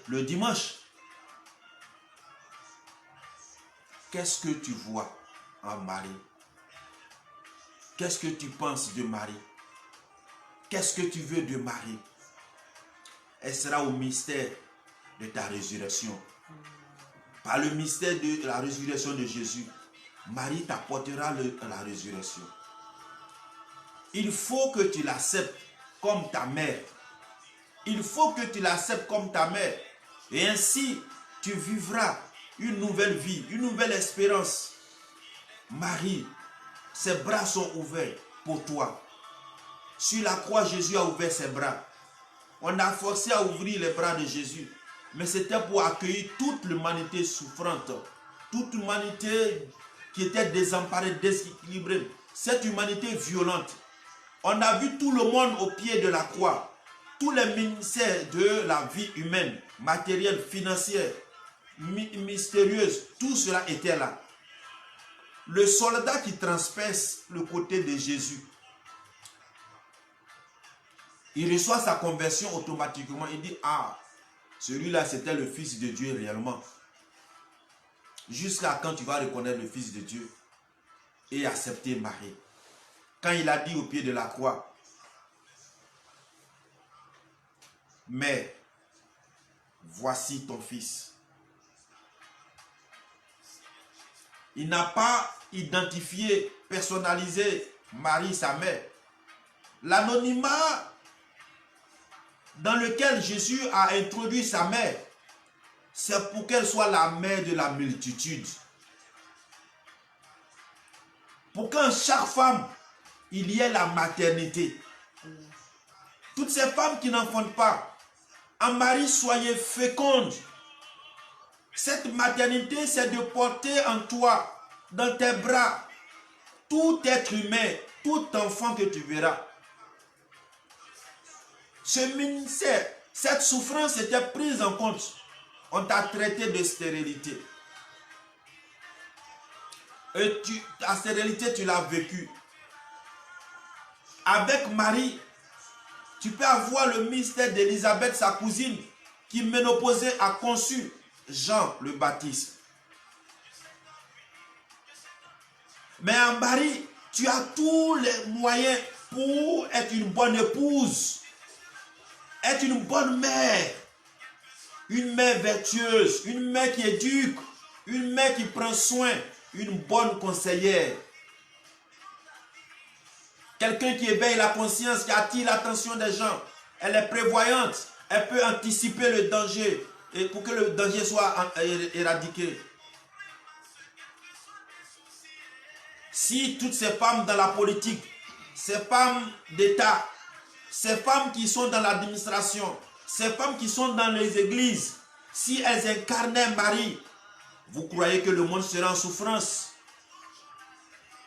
le dimanche. Qu'est-ce que tu vois en Marie? Qu'est-ce que tu penses de Marie? Qu'est-ce que tu veux de Marie? Elle sera au mystère de ta résurrection. Par le mystère de la résurrection de Jésus, Marie t'apportera la résurrection. Il faut que tu l'acceptes comme ta mère. Il faut que tu l'acceptes comme ta mère. Et ainsi, tu vivras une nouvelle vie, une nouvelle espérance. Marie, ses bras sont ouverts pour toi. Sur la croix, Jésus a ouvert ses bras. On a forcé à ouvrir les bras de Jésus. Mais c'était pour accueillir toute l'humanité souffrante. Toute l'humanité qui était désemparée, déséquilibrée. Cette humanité violente. On a vu tout le monde au pied de la croix. Tous les ministères de la vie humaine, matérielle, financière, mystérieuse, tout cela était là. Le soldat qui transperce le côté de Jésus, il reçoit sa conversion automatiquement. Il dit, ah, celui-là c'était le Fils de Dieu réellement. Jusqu'à quand tu vas reconnaître le Fils de Dieu et accepter Marie. Quand il a dit au pied de la croix, mais voici ton fils. Il n'a pas identifié, personnalisé Marie, sa mère. L'anonymat dans lequel Jésus a introduit sa mère, c'est pour qu'elle soit la mère de la multitude. Pour qu'en chaque femme, il y ait la maternité. Toutes ces femmes qui n'enfantent pas, en Marie, soyez fécondes. Cette maternité, c'est de porter en toi, dans tes bras, tout être humain, tout enfant que tu verras. Ce ministère, cette souffrance était prise en compte. On t'a traité de stérilité. Et ta stérilité, tu l'as vécue. Avec Marie, tu peux avoir le mystère d'Élisabeth, sa cousine, qui ménopausée a conçu Jean le Baptiste. Mais en Marie, tu as tous les moyens pour être une bonne épouse, être une bonne mère, une mère vertueuse, une mère qui éduque, une mère qui prend soin, une bonne conseillère. Quelqu'un qui éveille la conscience, qui attire l'attention des gens. Elle est prévoyante, elle peut anticiper le danger et pour que le danger soit éradiqué. Si toutes ces femmes dans la politique, ces femmes d'État, ces femmes qui sont dans l'administration, ces femmes qui sont dans les églises, si elles incarnaient Marie, vous croyez que le monde serait en souffrance?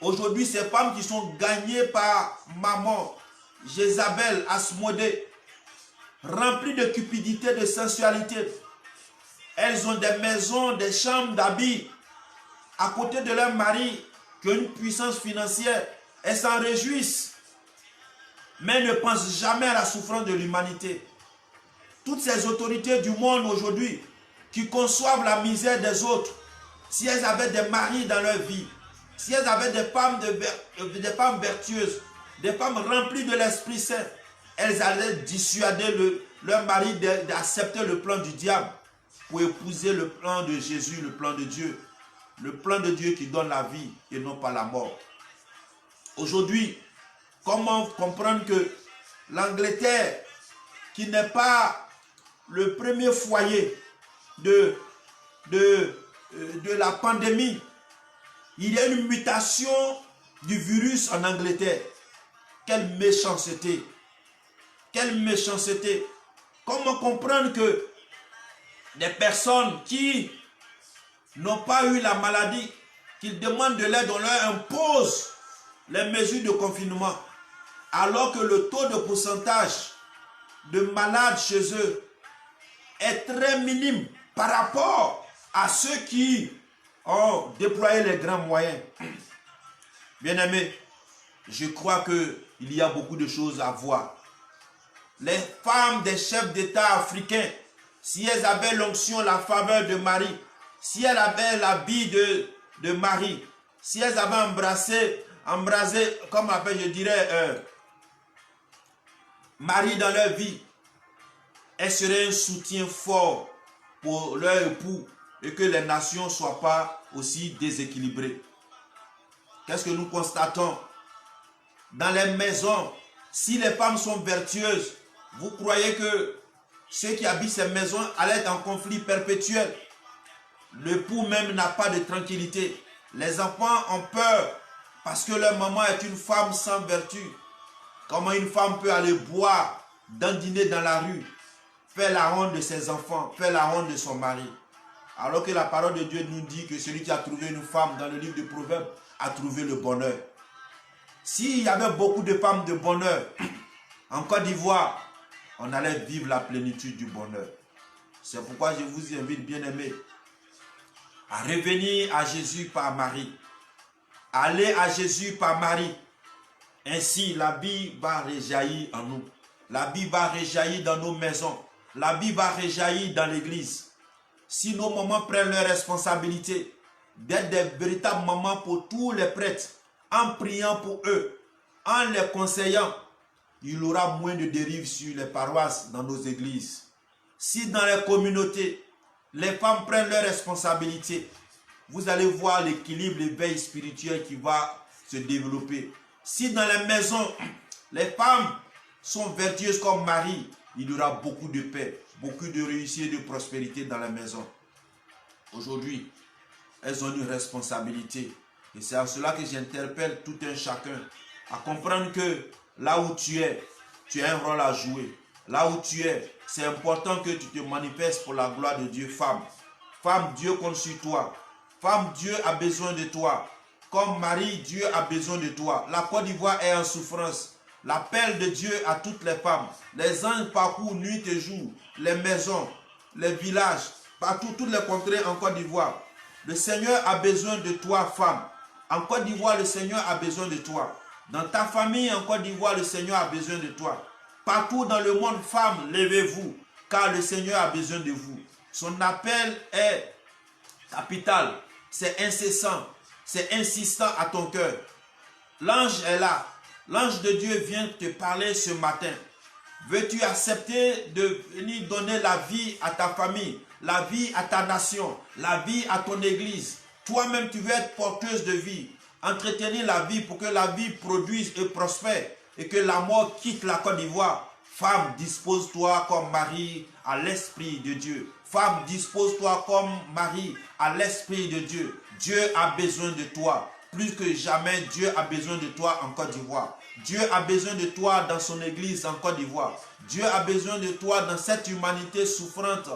Aujourd'hui, ces femmes qui sont gagnées par Maman, Jézabel, Asmodée, remplies de cupidité, de sensualité, elles ont des maisons, des chambres d'habits à côté de leur mari qui ont une puissance financière. Elles s'en réjouissent, mais ne pensent jamais à la souffrance de l'humanité. Toutes ces autorités du monde aujourd'hui qui conçoivent la misère des autres, si elles avaient des maris dans leur vie, si elles avaient des femmes vertueuses, des femmes remplies de l'Esprit Saint, elles allaient dissuader leur mari d'accepter le plan du diable pour épouser le plan de Jésus, le plan de Dieu. Le plan de Dieu qui donne la vie et non pas la mort. Aujourd'hui, comment comprendre que l'Angleterre, qui n'est pas le premier foyer de la pandémie, il y a une mutation du virus en Angleterre. Quelle méchanceté! Quelle méchanceté! Comment comprendre que des personnes qui n'ont pas eu la maladie, qu'ils demandent de l'aide, on leur impose les mesures de confinement, alors que le taux de pourcentage de malades chez eux est très minime par rapport à ceux qui ont déployé les grands moyens. Bien-aimés, je crois qu'il y a beaucoup de choses à voir. Les femmes des chefs d'État africains, si elles avaient l'onction, la faveur de Marie, si elles avaient l'habit de Marie, si elles avaient embrasé, comme appelle, je dirais, Marie dans leur vie, elles seraient un soutien fort pour leur époux et que les nations ne soient pas aussi déséquilibrées. Qu'est-ce que nous constatons? Dans les maisons, si les femmes sont vertueuses, vous croyez que ceux qui habitent ces maisons allaient être en conflit perpétuel? L'époux même n'a pas de tranquillité. Les enfants ont peur parce que leur maman est une femme sans vertu. Comment une femme peut aller boire, dandiner dans la rue, faire la honte de ses enfants, faire la honte de son mari? Alors que la parole de Dieu nous dit que celui qui a trouvé une femme dans le livre de Proverbes a trouvé le bonheur. S'il y avait beaucoup de femmes de bonheur en Côte d'Ivoire, on allait vivre la plénitude du bonheur. C'est pourquoi je vous invite, bien-aimés, à revenir à Jésus par Marie. Aller à Jésus par Marie. Ainsi, la vie va réjaillir en nous. La vie va réjaillir dans nos maisons. La vie va réjaillir dans l'église. Si nos mamans prennent leurs responsabilités d'être des véritables mamans pour tous les prêtres, en priant pour eux, en les conseillant, il y aura moins de dérives sur les paroisses dans nos églises. Si dans les communautés, les femmes prennent leurs responsabilités, vous allez voir l'équilibre, l'éveil spirituel qui va se développer. Si dans les maisons, les femmes sont vertueuses comme Marie, il y aura beaucoup de paix, beaucoup de réussite et de prospérité dans la maison. Aujourd'hui, elles ont une responsabilité. Et c'est à cela que j'interpelle tout un chacun à comprendre que là où tu as un rôle à jouer. Là où tu es, c'est important que tu te manifestes pour la gloire de Dieu. Femme, Dieu compte sur toi. Femme, Dieu a besoin de toi. Comme Marie, Dieu a besoin de toi. La Côte d'Ivoire est en souffrance. L'appel de Dieu à toutes les femmes. Les anges parcourent nuit et jour les maisons, les villages partout, toutes les contrées en Côte d'Ivoire. Le Seigneur a besoin de toi, femme. En Côte d'Ivoire, le Seigneur a besoin de toi. Dans ta famille, en Côte d'Ivoire, le Seigneur a besoin de toi. Partout dans le monde, femmes, levez-vous, car le Seigneur a besoin de vous. Son appel est capital, c'est incessant, c'est insistant à ton cœur. L'ange est là. L'ange de Dieu vient te parler ce matin. Veux-tu accepter de venir donner la vie à ta famille, la vie à ta nation, la vie à ton église? Toi-même, tu veux être porteuse de vie. Entretenir la vie pour que la vie produise et prospère et que la mort quitte la Côte d'Ivoire. Femme, dispose-toi comme Marie à l'Esprit de Dieu. Femme, dispose-toi comme Marie à l'Esprit de Dieu. Dieu a besoin de toi. Plus que jamais, Dieu a besoin de toi en Côte d'Ivoire. Dieu a besoin de toi dans son église en Côte d'Ivoire. Dieu a besoin de toi dans cette humanité souffrante.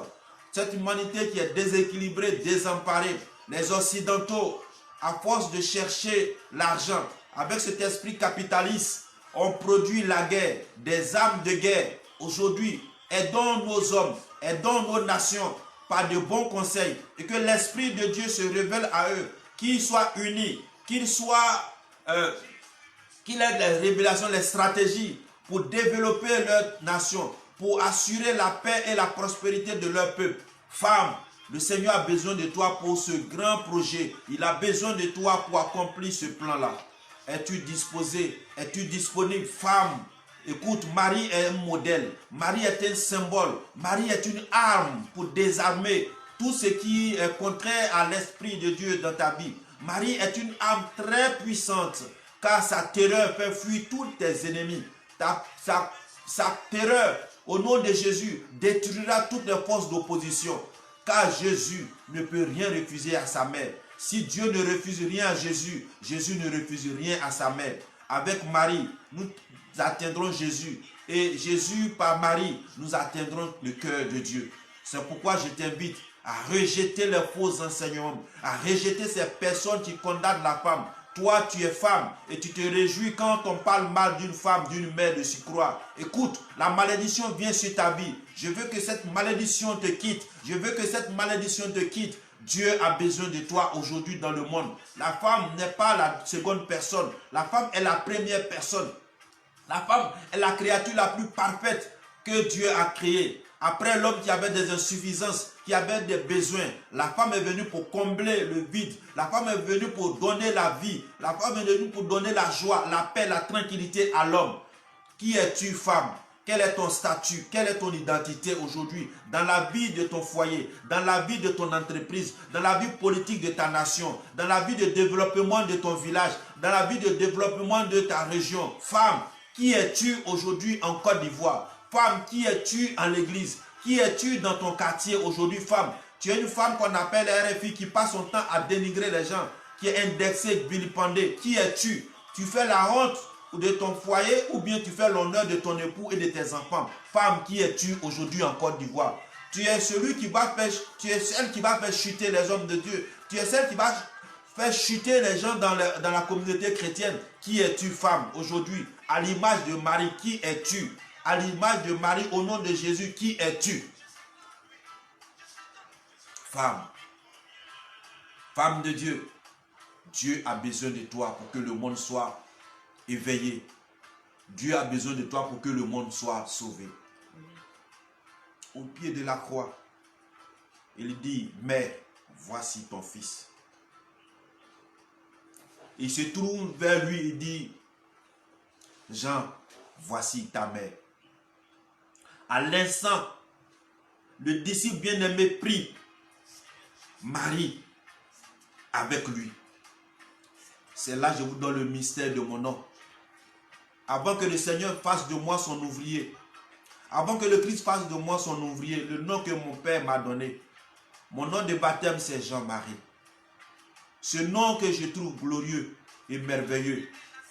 Cette humanité qui est déséquilibrée, désemparée. Les Occidentaux, à force de chercher l'argent, avec cet esprit capitaliste, on produit la guerre, des armes de guerre. Aujourd'hui, aidons nos hommes, aidons nos nations par de bons conseils et que l'Esprit de Dieu se révèle à eux, qu'ils soient unis, qu'ils aient les révélations, les stratégies pour développer leur nation, pour assurer la paix et la prospérité de leur peuple. Femmes, le Seigneur a besoin de toi pour ce grand projet. Il a besoin de toi pour accomplir ce plan-là. Es-tu disposé? Es-tu disponible? Femme, écoute, Marie est un modèle. Marie est un symbole. Marie est une arme pour désarmer tout ce qui est contraire à l'Esprit de Dieu dans ta vie. Marie est une arme très puissante, car sa terreur fait fuir tous tes ennemis. Sa terreur, au nom de Jésus, détruira toutes les forces d'opposition, car Jésus ne peut rien refuser à sa mère. Si Dieu ne refuse rien à Jésus, Jésus ne refuse rien à sa mère. Avec Marie, nous atteindrons Jésus. Et Jésus, par Marie, nous atteindrons le cœur de Dieu. C'est pourquoi je t'invite à rejeter les faux enseignements, à rejeter ces personnes qui condamnent la femme. Toi, tu es femme et tu te réjouis quand on parle mal d'une femme, d'une mère de s'y croire. Écoute, la malédiction vient sur ta vie. Je veux que cette malédiction te quitte. Je veux que cette malédiction te quitte. Dieu a besoin de toi aujourd'hui dans le monde. La femme n'est pas la seconde personne. La femme est la première personne. La femme est la créature la plus parfaite que Dieu a créée. Après l'homme qui avait des insuffisances, qui avait des besoins, la femme est venue pour combler le vide. La femme est venue pour donner la vie. La femme est venue pour donner la joie, la paix, la tranquillité à l'homme. Qui es-tu, femme? Quel est ton statut? Quelle est ton identité aujourd'hui dans la vie de ton foyer, dans la vie de ton entreprise, dans la vie politique de ta nation, dans la vie de développement de ton village, dans la vie de développement de ta région? Femme, qui es-tu aujourd'hui en Côte d'Ivoire? Femme, qui es-tu en l'église? Qui es-tu dans ton quartier aujourd'hui, femme? Tu es une femme qu'on appelle RFI qui passe son temps à dénigrer les gens, qui est indexée, vilipendée. Qui es-tu? Tu fais la honte de ton foyer ou bien tu fais l'honneur de ton époux et de tes enfants? Femme, qui es-tu aujourd'hui en Côte d'Ivoire? Tu es celui qui va faire, tu es celle qui va faire chuter les hommes de Dieu. Tu es celle qui va faire chuter les gens dans la communauté chrétienne. Qui es-tu, femme, aujourd'hui? À l'image de Marie, qui es-tu? À l'image de Marie, au nom de Jésus, qui es-tu? Femme, femme de Dieu, Dieu a besoin de toi pour que le monde soit éveillé. Dieu a besoin de toi pour que le monde soit sauvé. Au pied de la croix, il dit, mère, voici ton fils. Il se tourne vers lui et dit, Jean, voici ta mère. À l'instant, le disciple bien-aimé prie Marie avec lui. C'est là que je vous donne le mystère de mon nom. Avant que le Seigneur fasse de moi son ouvrier, avant que le Christ fasse de moi son ouvrier, le nom que mon Père m'a donné, mon nom de baptême c'est Jean-Marie. Ce nom que je trouve glorieux et merveilleux,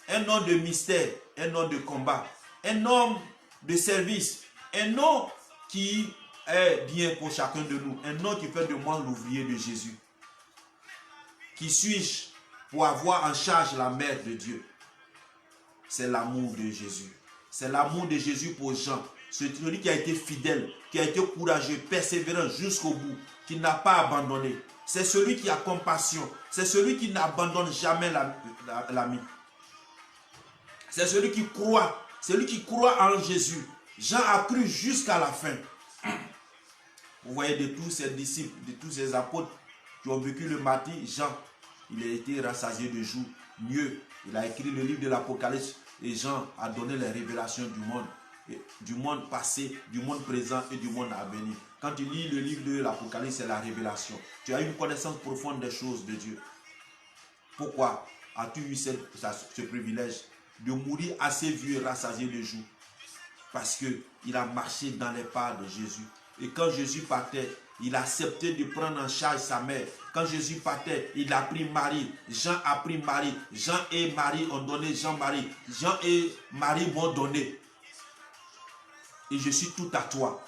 un nom de mystère, un nom de combat, un nom de service, un nom qui est bien pour chacun de nous, un nom qui fait de moi l'ouvrier de Jésus. Qui suis-je pour avoir en charge la mère de Dieu? C'est l'amour de Jésus. C'est l'amour de Jésus pour Jean. Celui qui a été fidèle, qui a été courageux, persévérant jusqu'au bout. qui n'a pas abandonné. C'est celui qui a compassion. C'est celui qui n'abandonne jamais l'ami. C'est celui qui croit. Celui qui croit en Jésus. Jean a cru jusqu'à la fin. Vous voyez, de tous ses disciples, de tous ses apôtres qui ont vécu le martyre, Jean, il a été rassasié de jour. Mieux, il a écrit le livre de l'Apocalypse et Jean a donné les révélations du monde passé, du monde présent et du monde à venir. Quand tu lis le livre de l'Apocalypse, c'est la révélation. Tu as une connaissance profonde des choses de Dieu. Pourquoi as-tu eu ce privilège de mourir assez vieux et rassasié de jour? Parce qu'il a marché dans les pas de Jésus. Et quand Jésus partait, il a accepté de prendre en charge sa mère. Quand Jésus partait, il a pris Marie. Jean a pris Marie. Jean et Marie ont donné Jean-Marie. Jean et Marie vont donner. Et je suis tout à toi.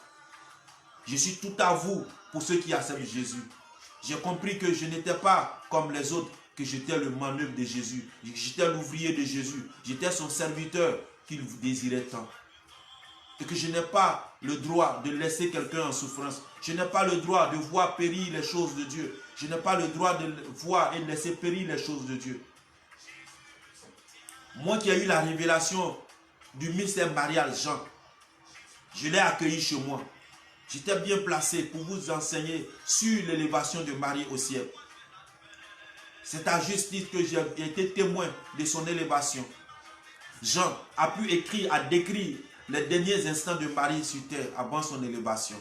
Je suis tout à vous pour ceux qui acceptent Jésus. J'ai compris que je n'étais pas comme les autres, que j'étais le manœuvre de Jésus. J'étais l'ouvrier de Jésus. J'étais son serviteur qu'il désirait tant. Et que je n'ai pas le droit de laisser quelqu'un en souffrance. Je n'ai pas le droit de voir périr les choses de Dieu. Je n'ai pas le droit de voir et de laisser périr les choses de Dieu. Moi qui ai eu la révélation du mystère marial Jean, je l'ai accueilli chez moi. J'étais bien placé pour vous enseigner sur l'élévation de Marie au ciel. C'est à juste titre que j'ai été témoin de son élévation. Jean a pu écrire, a décrit les derniers instants de Marie sur terre avant son élévation.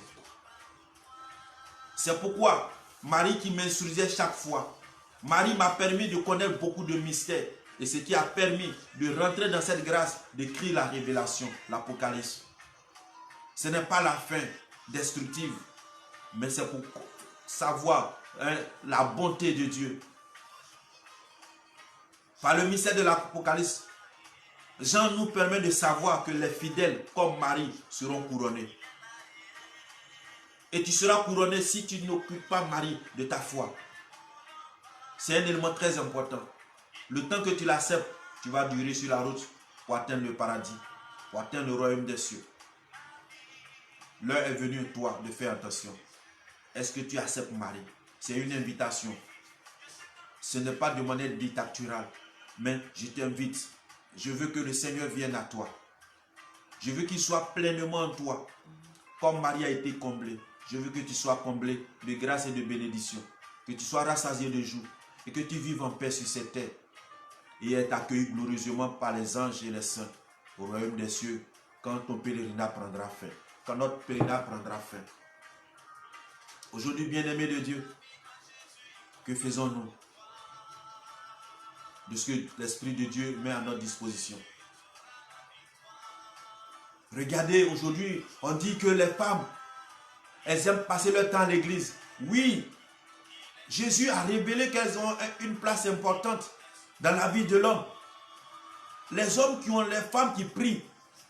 C'est pourquoi Marie qui m'instruisait chaque fois, Marie m'a permis de connaître beaucoup de mystères et ce qui a permis de rentrer dans cette grâce d'écrire la révélation, l'Apocalypse. Ce n'est pas la fin destructive, mais c'est pour savoir la bonté de Dieu. Par le mystère de l'Apocalypse, Jean nous permet de savoir que les fidèles, comme Marie, seront couronnés. Et tu seras couronné si tu n'occupes pas Marie de ta foi. C'est un élément très important. Le temps que tu l'acceptes, tu vas durer sur la route pour atteindre le paradis, pour atteindre le royaume des cieux. L'heure est venue, toi, de faire attention. Est-ce que tu acceptes Marie? C'est une invitation. Ce n'est pas de manière dictaturale, mais je t'invite. Je veux que le Seigneur vienne à toi. Je veux qu'il soit pleinement en toi. Comme Marie a été comblée. Je veux que tu sois comblé de grâce et de bénédiction. Que tu sois rassasié de jour. Et que tu vives en paix sur cette terre. Et être accueilli glorieusement par les anges et les saints. Au royaume des cieux. Quand ton pèlerinage prendra fin. Quand notre pèlerinage prendra fin. Aujourd'hui, bien-aimés de Dieu. Que faisons-nous de ce que l'Esprit de Dieu met à notre disposition? Regardez, aujourd'hui, on dit que les femmes, elles aiment passer leur temps à l'église. Oui, Jésus a révélé qu'elles ont une place importante dans la vie de l'homme. Les hommes qui ont les femmes qui prient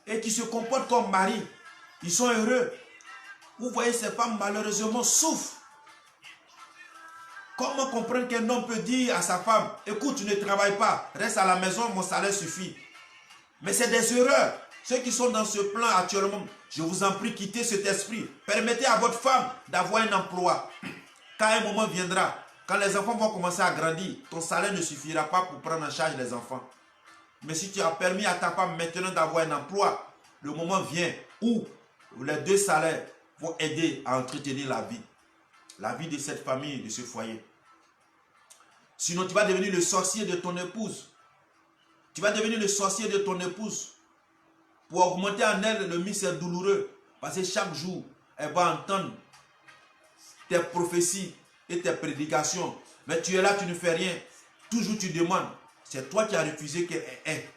et qui se comportent comme Marie, ils sont heureux. Vous voyez, ces femmes malheureusement souffrent. Comment comprendre qu'un homme peut dire à sa femme, écoute, tu ne travailles pas, reste à la maison, mon salaire suffit. Mais c'est des erreurs. Ceux qui sont dans ce plan actuellement, je vous en prie, quittez cet esprit. Permettez à votre femme d'avoir un emploi. Quand un moment viendra, quand les enfants vont commencer à grandir, ton salaire ne suffira pas pour prendre en charge les enfants. Mais si tu as permis à ta femme maintenant d'avoir un emploi, le moment vient où les deux salaires vont aider à entretenir la vie de cette famille, de ce foyer. Sinon, tu vas devenir le sorcier de ton épouse. Tu vas devenir le sorcier de ton épouse pour augmenter en elle le mystère douloureux. Parce que chaque jour, elle va entendre tes prophéties et tes prédications. Mais tu es là, tu ne fais rien. Toujours tu demandes. C'est toi qui as refusé qu'elle ait.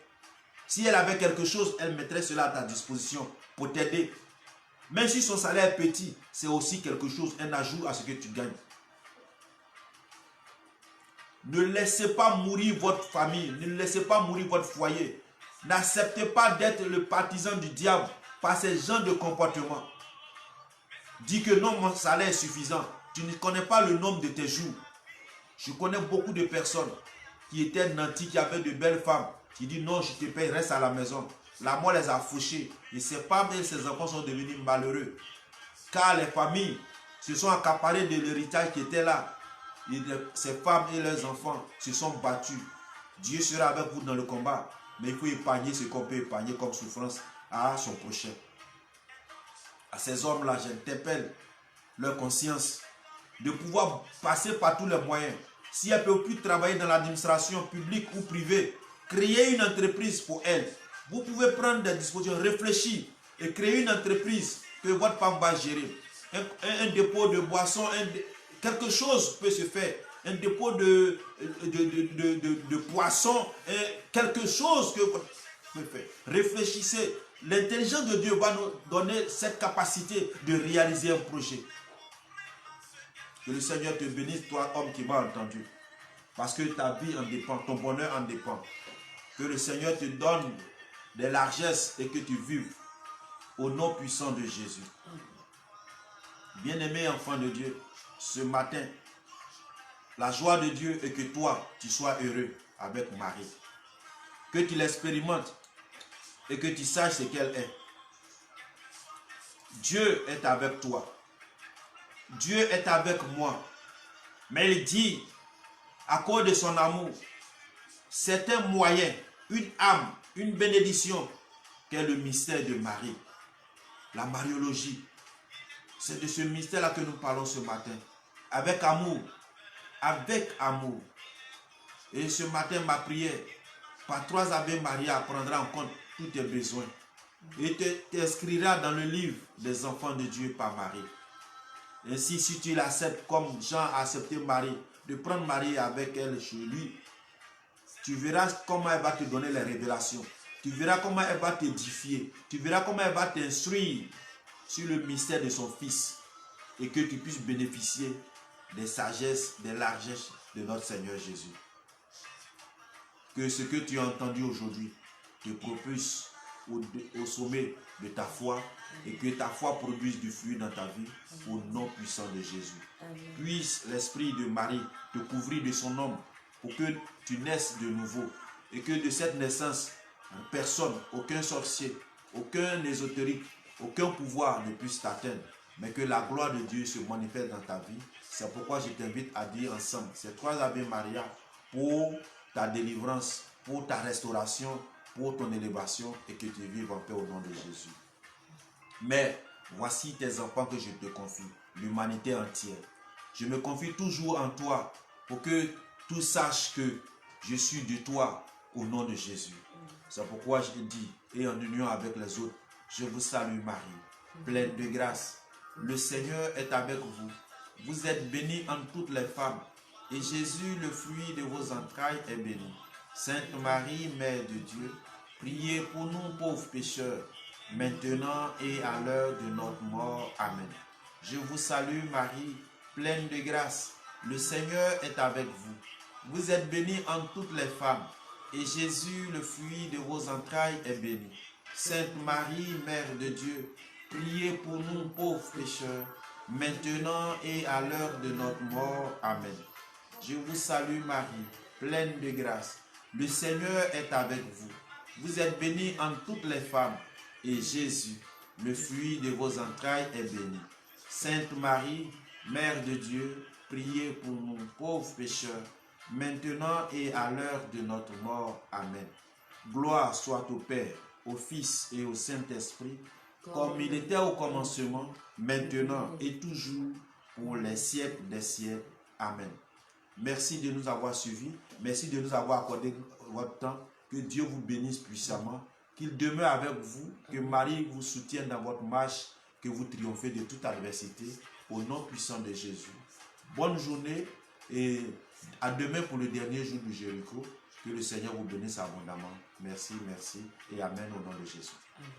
Si elle avait quelque chose, elle mettrait cela à ta disposition pour t'aider. Même si son salaire est petit, c'est aussi quelque chose, un ajout à ce que tu gagnes. Ne laissez pas mourir votre famille, ne laissez pas mourir votre foyer. N'acceptez pas d'être le partisan du diable par ces genres de comportement. Dis que non, mon salaire est suffisant. Tu ne connais pas le nombre de tes jours. Je connais beaucoup de personnes qui étaient nantis, qui avaient de belles femmes, qui disent non, je te paye, reste à la maison. La mort les a fauchés. Et ces femmes et ces enfants sont devenus malheureux. Car les familles se sont accaparés de l'héritage qui était là. Ces femmes et leurs enfants se sont battus. Dieu sera avec vous dans le combat, mais il faut épargner ce qu'on peut épargner comme souffrance à son prochain. À ces hommes-là, j'interpelle leur conscience de pouvoir passer par tous les moyens. Si elles ne peuvent plus travailler dans l'administration publique ou privée, créer une entreprise pour elles. Vous pouvez prendre des dispositions, réfléchir et créer une entreprise que votre femme va gérer. Un dépôt de boissons, quelque chose peut se faire. Un dépôt de poissons, quelque chose que vous pouvez faire. Réfléchissez. L'intelligence de Dieu va nous donner cette capacité de réaliser un projet. Que le Seigneur te bénisse, toi, homme qui m'a entendu. Parce que ta vie en dépend, ton bonheur en dépend. Que le Seigneur te donne des largesses et que tu vives au nom puissant de Jésus. Bien-aimé enfant de Dieu, ce matin, la joie de Dieu est que toi, tu sois heureux avec Marie. Que tu l'expérimentes et que tu saches ce qu'elle est. Dieu est avec toi. Dieu est avec moi. Mais il dit, à cause de son amour, c'est un moyen, une âme, une bénédiction qu'est le mystère de Marie. La mariologie. C'est de ce mystère-là que nous parlons ce matin. Avec amour. Avec amour. Et ce matin, ma prière, par 3 Ave Maria, prendra en compte tous tes besoins. Et t'inscrira dans le livre des enfants de Dieu par Marie. Ainsi, si tu l'acceptes comme Jean a accepté Marie, de prendre Marie avec elle chez lui, tu verras comment elle va te donner les révélations. Tu verras comment elle va t'édifier. Tu verras comment elle va t'instruire sur le mystère de son Fils. Et que tu puisses bénéficier des sagesses, des largesses de notre Seigneur Jésus. Que ce que tu as entendu aujourd'hui te propulse au sommet de ta foi et que ta foi produise du fruit dans ta vie au nom puissant de Jésus. Amen. Puisse l'esprit de Marie te couvrir de son ombre pour que tu naisses de nouveau et que de cette naissance, personne, aucun sorcier, aucun ésotérique, aucun pouvoir ne puisse t'atteindre, mais que la gloire de Dieu se manifeste dans ta vie. C'est pourquoi je t'invite à dire ensemble ces 3 Ave Maria pour ta délivrance, pour ta restauration, pour ton élévation et que tu vives en paix au nom de Jésus. Mais voici tes enfants que je te confie, l'humanité entière. Je me confie toujours en toi pour que tous sachent que je suis de toi au nom de Jésus. C'est pourquoi je dis, et en union avec les autres, je vous salue Marie, pleine de grâce. Le Seigneur est avec vous. Vous êtes bénie entre toutes les femmes, et Jésus, le fruit de vos entrailles, est béni. Sainte Marie, Mère de Dieu, priez pour nous pauvres pécheurs, maintenant et à l'heure de notre mort. Amen. Je vous salue Marie, pleine de grâce. Le Seigneur est avec vous. Vous êtes bénie entre toutes les femmes, et Jésus, le fruit de vos entrailles, est béni. Sainte Marie, Mère de Dieu, priez pour nous pauvres pécheurs, maintenant et à l'heure de notre mort. Amen. Je vous salue Marie, pleine de grâce. Le Seigneur est avec vous. Vous êtes bénie entre toutes les femmes, et Jésus, le fruit de vos entrailles, est béni. Sainte Marie, Mère de Dieu, priez pour nous pauvres pécheurs, maintenant et à l'heure de notre mort. Amen. Gloire soit au Père, au Fils et au Saint-Esprit, comme il était au commencement, maintenant et toujours, pour les siècles des siècles. Amen. Merci de nous avoir suivis. Merci de nous avoir accordé votre temps. Que Dieu vous bénisse puissamment. Qu'il demeure avec vous. Que Marie vous soutienne dans votre marche. Que vous triomphez de toute adversité. Au nom puissant de Jésus. Bonne journée et à demain pour le dernier jour du Jéricho. Que le Seigneur vous bénisse abondamment. Merci, merci et amen au nom de Jésus. Amen.